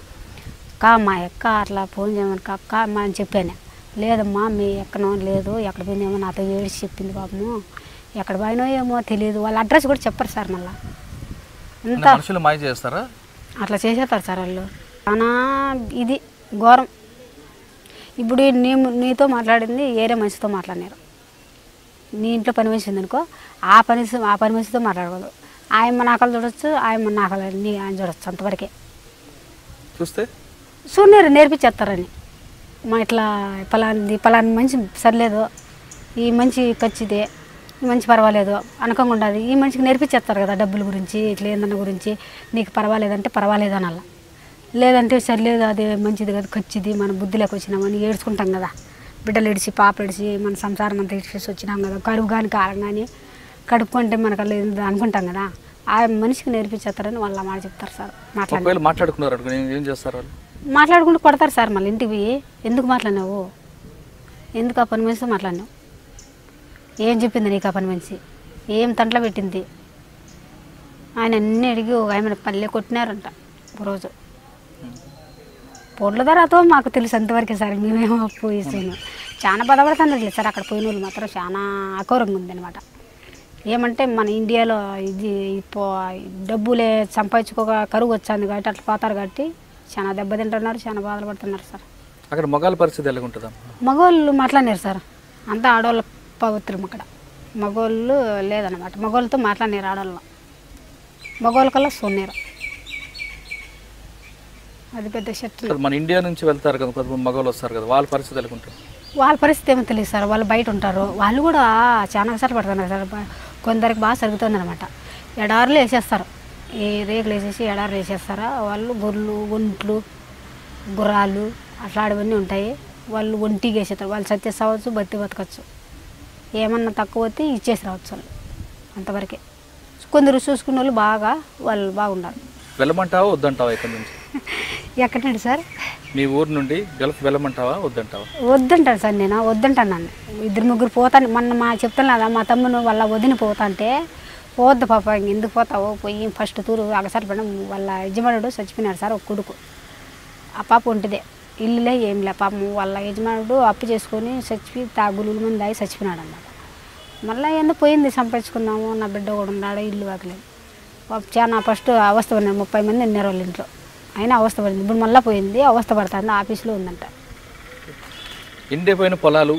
మా అక్క అట్లా ఫోన్ చేయమని అక్క అమ్మ అని చెప్పాను. లేదమ్మా మీ ఎక్కనో లేదు, ఎక్కడ పోయిందేమో నాతో ఏడిచి చెప్పింది పాపము, ఎక్కడ పోయినో ఏమో తెలియదు. వాళ్ళ అడ్రస్ కూడా చెప్పరు సార్. మళ్ళీ అంతా మాయ చేస్తారా? అట్లా చేసేస్తారు సార్ వాళ్ళు. చాలా ఇది ఘోరం. ఇప్పుడు నీతో మాట్లాడింది ఏరే మనిషితో మాట్లాడినారు. నీ ఇంట్లో పని మనిషి ఉందనుకో, ఆ పని మనిషితో మాట్లాడకూడదు. ఆయమ్మ నాకలు చూడొచ్చు, ఆయమ్మ నాకలు ఆయన చూడొచ్చు, అంతవరకే. చూడలేరు, నేర్పించేస్తారని. మా ఇట్లా పలాని మనిషి సరిలేదు, ఈ మనిషి ఖచ్చితే, ఈ మనిషి పర్వాలేదు అనకంగా ఉండదు. ఈ మనిషికి నేర్పించేస్తారు కదా డబ్బుల గురించి, ఇట్లా ఏందన్న గురించి. నీకు పర్వాలేదంటే పర్వాలేదు అనాల, లేదంటే సరిలేదు అది మంచిది కదా ఖచ్చిది, మన బుద్ధిలోకి వచ్చినామని ఏడ్చుకుంటాం కదా. బిడ్డలు ఇడిచి పాప ఇడిచి మన సంసారం అంతా ఇడిచేసి వచ్చినాం కదా, కడుపు కానీ కారం కానీ కడుపుకుంటే మనకు లేదు అనుకుంటాం కదా. ఆ మనిషికి నేర్పించేస్తారని వాళ్ళ మాట చెప్తారు సార్. మాట్లాడుకుంటూ కొడతారు సార్. మళ్ళీ ఇంటికి పోయి ఎందుకు మాట్లాడినావు, ఎందుకు ఆ పని మనిషితో మాట్లాడినావు, ఏం చెప్పింది నీకు ఆ పని మనిషి, ఏం తంట్లో పెట్టింది ఆయన అన్నీ అడిగి ఒక ఆయన పల్లె కొట్టినారంట ఒకరోజు. పొడ్ల ధరతో మాకు తెలుసు అంతవరకే సార్. మేమేమో పోయిస్తాను చాలా బాధపడుతున్నారు సార్. అక్కడ పోయిన వాళ్ళు మాత్రం చాలా అఘోరంగా ఉందన్నమాట. ఏమంటే మన ఇండియాలో ఇది డబ్బులే సంపాదించుకోక కరువు వచ్చింది కాబట్టి అట్లా పోతారు కాబట్టి చాలా దెబ్బతింటున్నారు, చాలా బాధలు పడుతున్నారు సార్. అక్కడ మగవాళ్ళ పరిస్థితి ఎలా ఉంటుందా? మగవాళ్ళు మాట్లాడినారు సార్. అంతా ఆడవాళ్ళ పవిత్రం అక్కడ. మగవాళ్ళు లేదన్నమాట. మగవాళ్ళతో మాట్లాడినారు ఆడవాళ్ళు, మగవాళ్ళ కల్లా సొన్నారు. అది పెద్ద షర్ట్. మన ఇండియా నుంచి వెళ్తారు కదా కొంతమంది మగవాళ్ళు వస్తారు కదా, వాళ్ళ పరిస్థితి ఎలా ఉంటుంది? వాళ్ళ పరిస్థితి ఏమో తెలియదు సార్. వాళ్ళు బయట ఉంటారు, వాళ్ళు కూడా చాలా కష్టాలు పడుతున్నారు సార్. కొందరికి బాగా జరుగుతుంది అనమాట. ఎడారులు వేసేస్తారు, ఈ రేకులు వేసేసి ఎడారులు వేసేస్తారా. వాళ్ళు గొర్రెలు, ఒంట్లు, గుర్రాలు అట్లాంటివన్నీ ఉంటాయి. వాళ్ళు ఒంటికి వేసేస్తారు. వాళ్ళు సత్యస్ అవ్వచ్చు, బతకచ్చు. ఏమన్నా తక్కువ వస్తే ఇచ్చేసి రావచ్చు వాళ్ళు, అంతవరకే. కొందరు చూసుకున్న వాళ్ళు వాళ్ళు బాగుండాలి. వెళ్ళమంటావా వద్దంటావా? ఇక్కడ నుంచి ఎక్కడండి సార్? మీ ఊరు నుండి గల్ఫ్ వెళ్ళమంటావా వద్దంటావా? వద్దంటాను సార్. నేను వద్దంటాను. 2-3 పోతాను. మొన్న చెప్తాను కదా, మా తమ్మును వాళ్ళ వదిన పోతా అంటే పోవద్దు పాప, ఎందుకు పోతావు, పోయి ఫస్ట్ తూరు అగసారి పడడం. వాళ్ళ యజమానుడు చచ్చిపోయినాడు సార్, ఒక కొడుకు. ఆ పాప ఒంటిదే, ఇల్లులే ఏం లే. పాపం వాళ్ళ యజమానుడు అప్పు చేసుకొని గులుగులు మంది తాగి చచ్చిపోయినాడు అన్నమాట. మళ్ళీ ఎందుకు పోయింది, సంపాదించుకున్నాము, నా బిడ్డ కూడా ఉన్నాడు, ఇల్లు వాకలేదు. చాలా ఫస్ట్ అవస్థ పడినారు, 30 మంది ఉన్నారు వాళ్ళ ఇంట్లో, అయినా అవస్థ పడింది. ఇప్పుడు మళ్ళీ పోయింది, అవస్థ పడుతుంది, ఆఫీస్లో ఉందంట. ఎండిపోయిన పొలాలు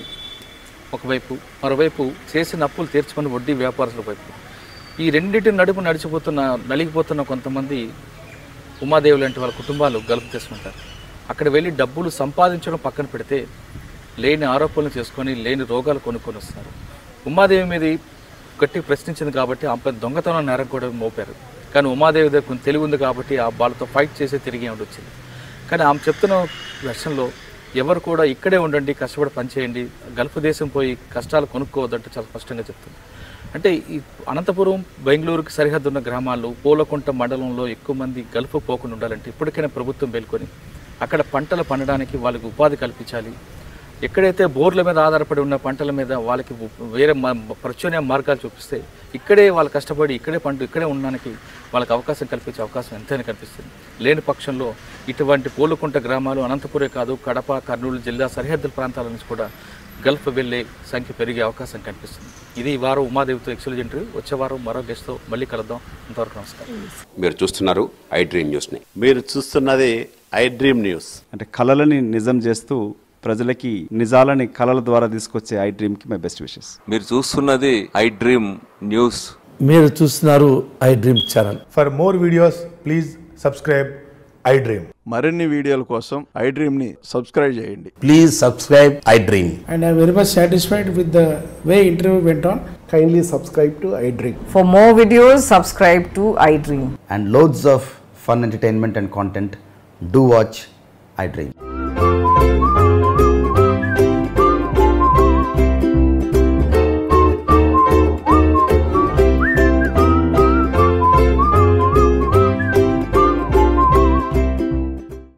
ఒకవైపు, మరోవైపు చేసిన అప్పులు తీర్చుకొని వడ్డీ వ్యాపారస్తుల వైపు, ఈ రెండింటి నడుపు నలిగిపోతున్న కొంతమంది ఉమాదేవి లాంటి వాళ్ళ కుటుంబాలు గల్ఫ్ చేసుకుంటారు. అక్కడ వెళ్ళి డబ్బులు సంపాదించడం పక్కన పెడితే లేని ఆరోపణలు చేసుకొని లేని రోగాలు కొనుక్కొని వస్తున్నారు. ఉమాదేవి మీద గట్టి ప్రశ్నించింది కాబట్టి ఆమె దొంగతనం నేరం కూడా మోపారు. కానీ ఉమాదేవి దగ్గర కొంచెం తెలివి ఉంది కాబట్టి ఆ వాళ్ళతో ఫైట్ చేసి తిరిగి వచ్చింది. కానీ ఆమె చెప్తున్న వెర్షన్లో ఎవరు కూడా ఇక్కడే ఉండండి, కష్టపడి పనిచేయండి, గల్ఫ్ దేశం పోయి కష్టాలు కొనుక్కోవద్దంటే చాలా స్పష్టంగా చెప్తుంది. అంటే ఈ అనంతపురం బెంగళూరుకి సరిహద్దు ఉన్న గ్రామాల్లో పూలకుంట మండలంలో ఎక్కువ మంది గల్ఫ్ పోకుండా ఉండాలంటే ఇప్పటికైనా ప్రభుత్వం మేల్కొని అక్కడ పంటలు పండడానికి వాళ్ళకి ఉపాధి కల్పించాలి. ఎక్కడైతే బోర్ల మీద ఆధారపడి ఉన్న పంటల మీద వాళ్ళకి వేరే ప్రత్యామ్నాయ మార్గాలు చూపిస్తే ఇక్కడే వాళ్ళు కష్టపడి ఇక్కడే ఉండడానికి వాళ్ళకి అవకాశం కల్పించే అవకాశం ఎంతైనా కనిపిస్తుంది. లేని పక్షంలో ఇటువంటి పూలకుంట గ్రామాలు అనంతపురే కాదు, కడప, కర్నూలు జిల్లా సరిహద్దుల ప్రాంతాల నుంచి కూడా గల్ఫ్ వెళ్ళే సంఖ్య పెరిగే అవకాశం కనిపిస్తుంది. ఇది ఈ వారం ఉమాదేవితో ఎక్స్క్లూజివ్ ఇంటర్వ్యూ. వచ్చే వారం మరో గెస్ట్తో మళ్ళీ కలుద్దాం. ఇంతవరకు నమస్కారం. మీరు చూస్తున్నారు ఐ డ్రీమ్ న్యూస్ని. మీరు చూస్తున్నది ఐ డ్రీమ్ న్యూస్. అంటే కళలని నిజం చేస్తూ ప్రజలకి నిజాలని కళల ద్వారా తీసుకొచ్చే ఐ డ్రీమ్కి మై బెస్ట్ విషెస్. మీరు చూస్తున్నది ఐ డ్రీమ్ న్యూస్. మీరు చూస్తున్నారు I dream channel. For more videos please subscribe I dream. మరిన్ని వీడియోల కోసం ఐ డ్రీమ్ని సబ్స్క్రైబ్ చేయండి. Please subscribe I dream. And I am very much satisfied with the way interview went on. Kindly subscribe to I Dream. For more videos, subscribe to I Dream. And loads of fun entertainment and content. Do watch I Dream.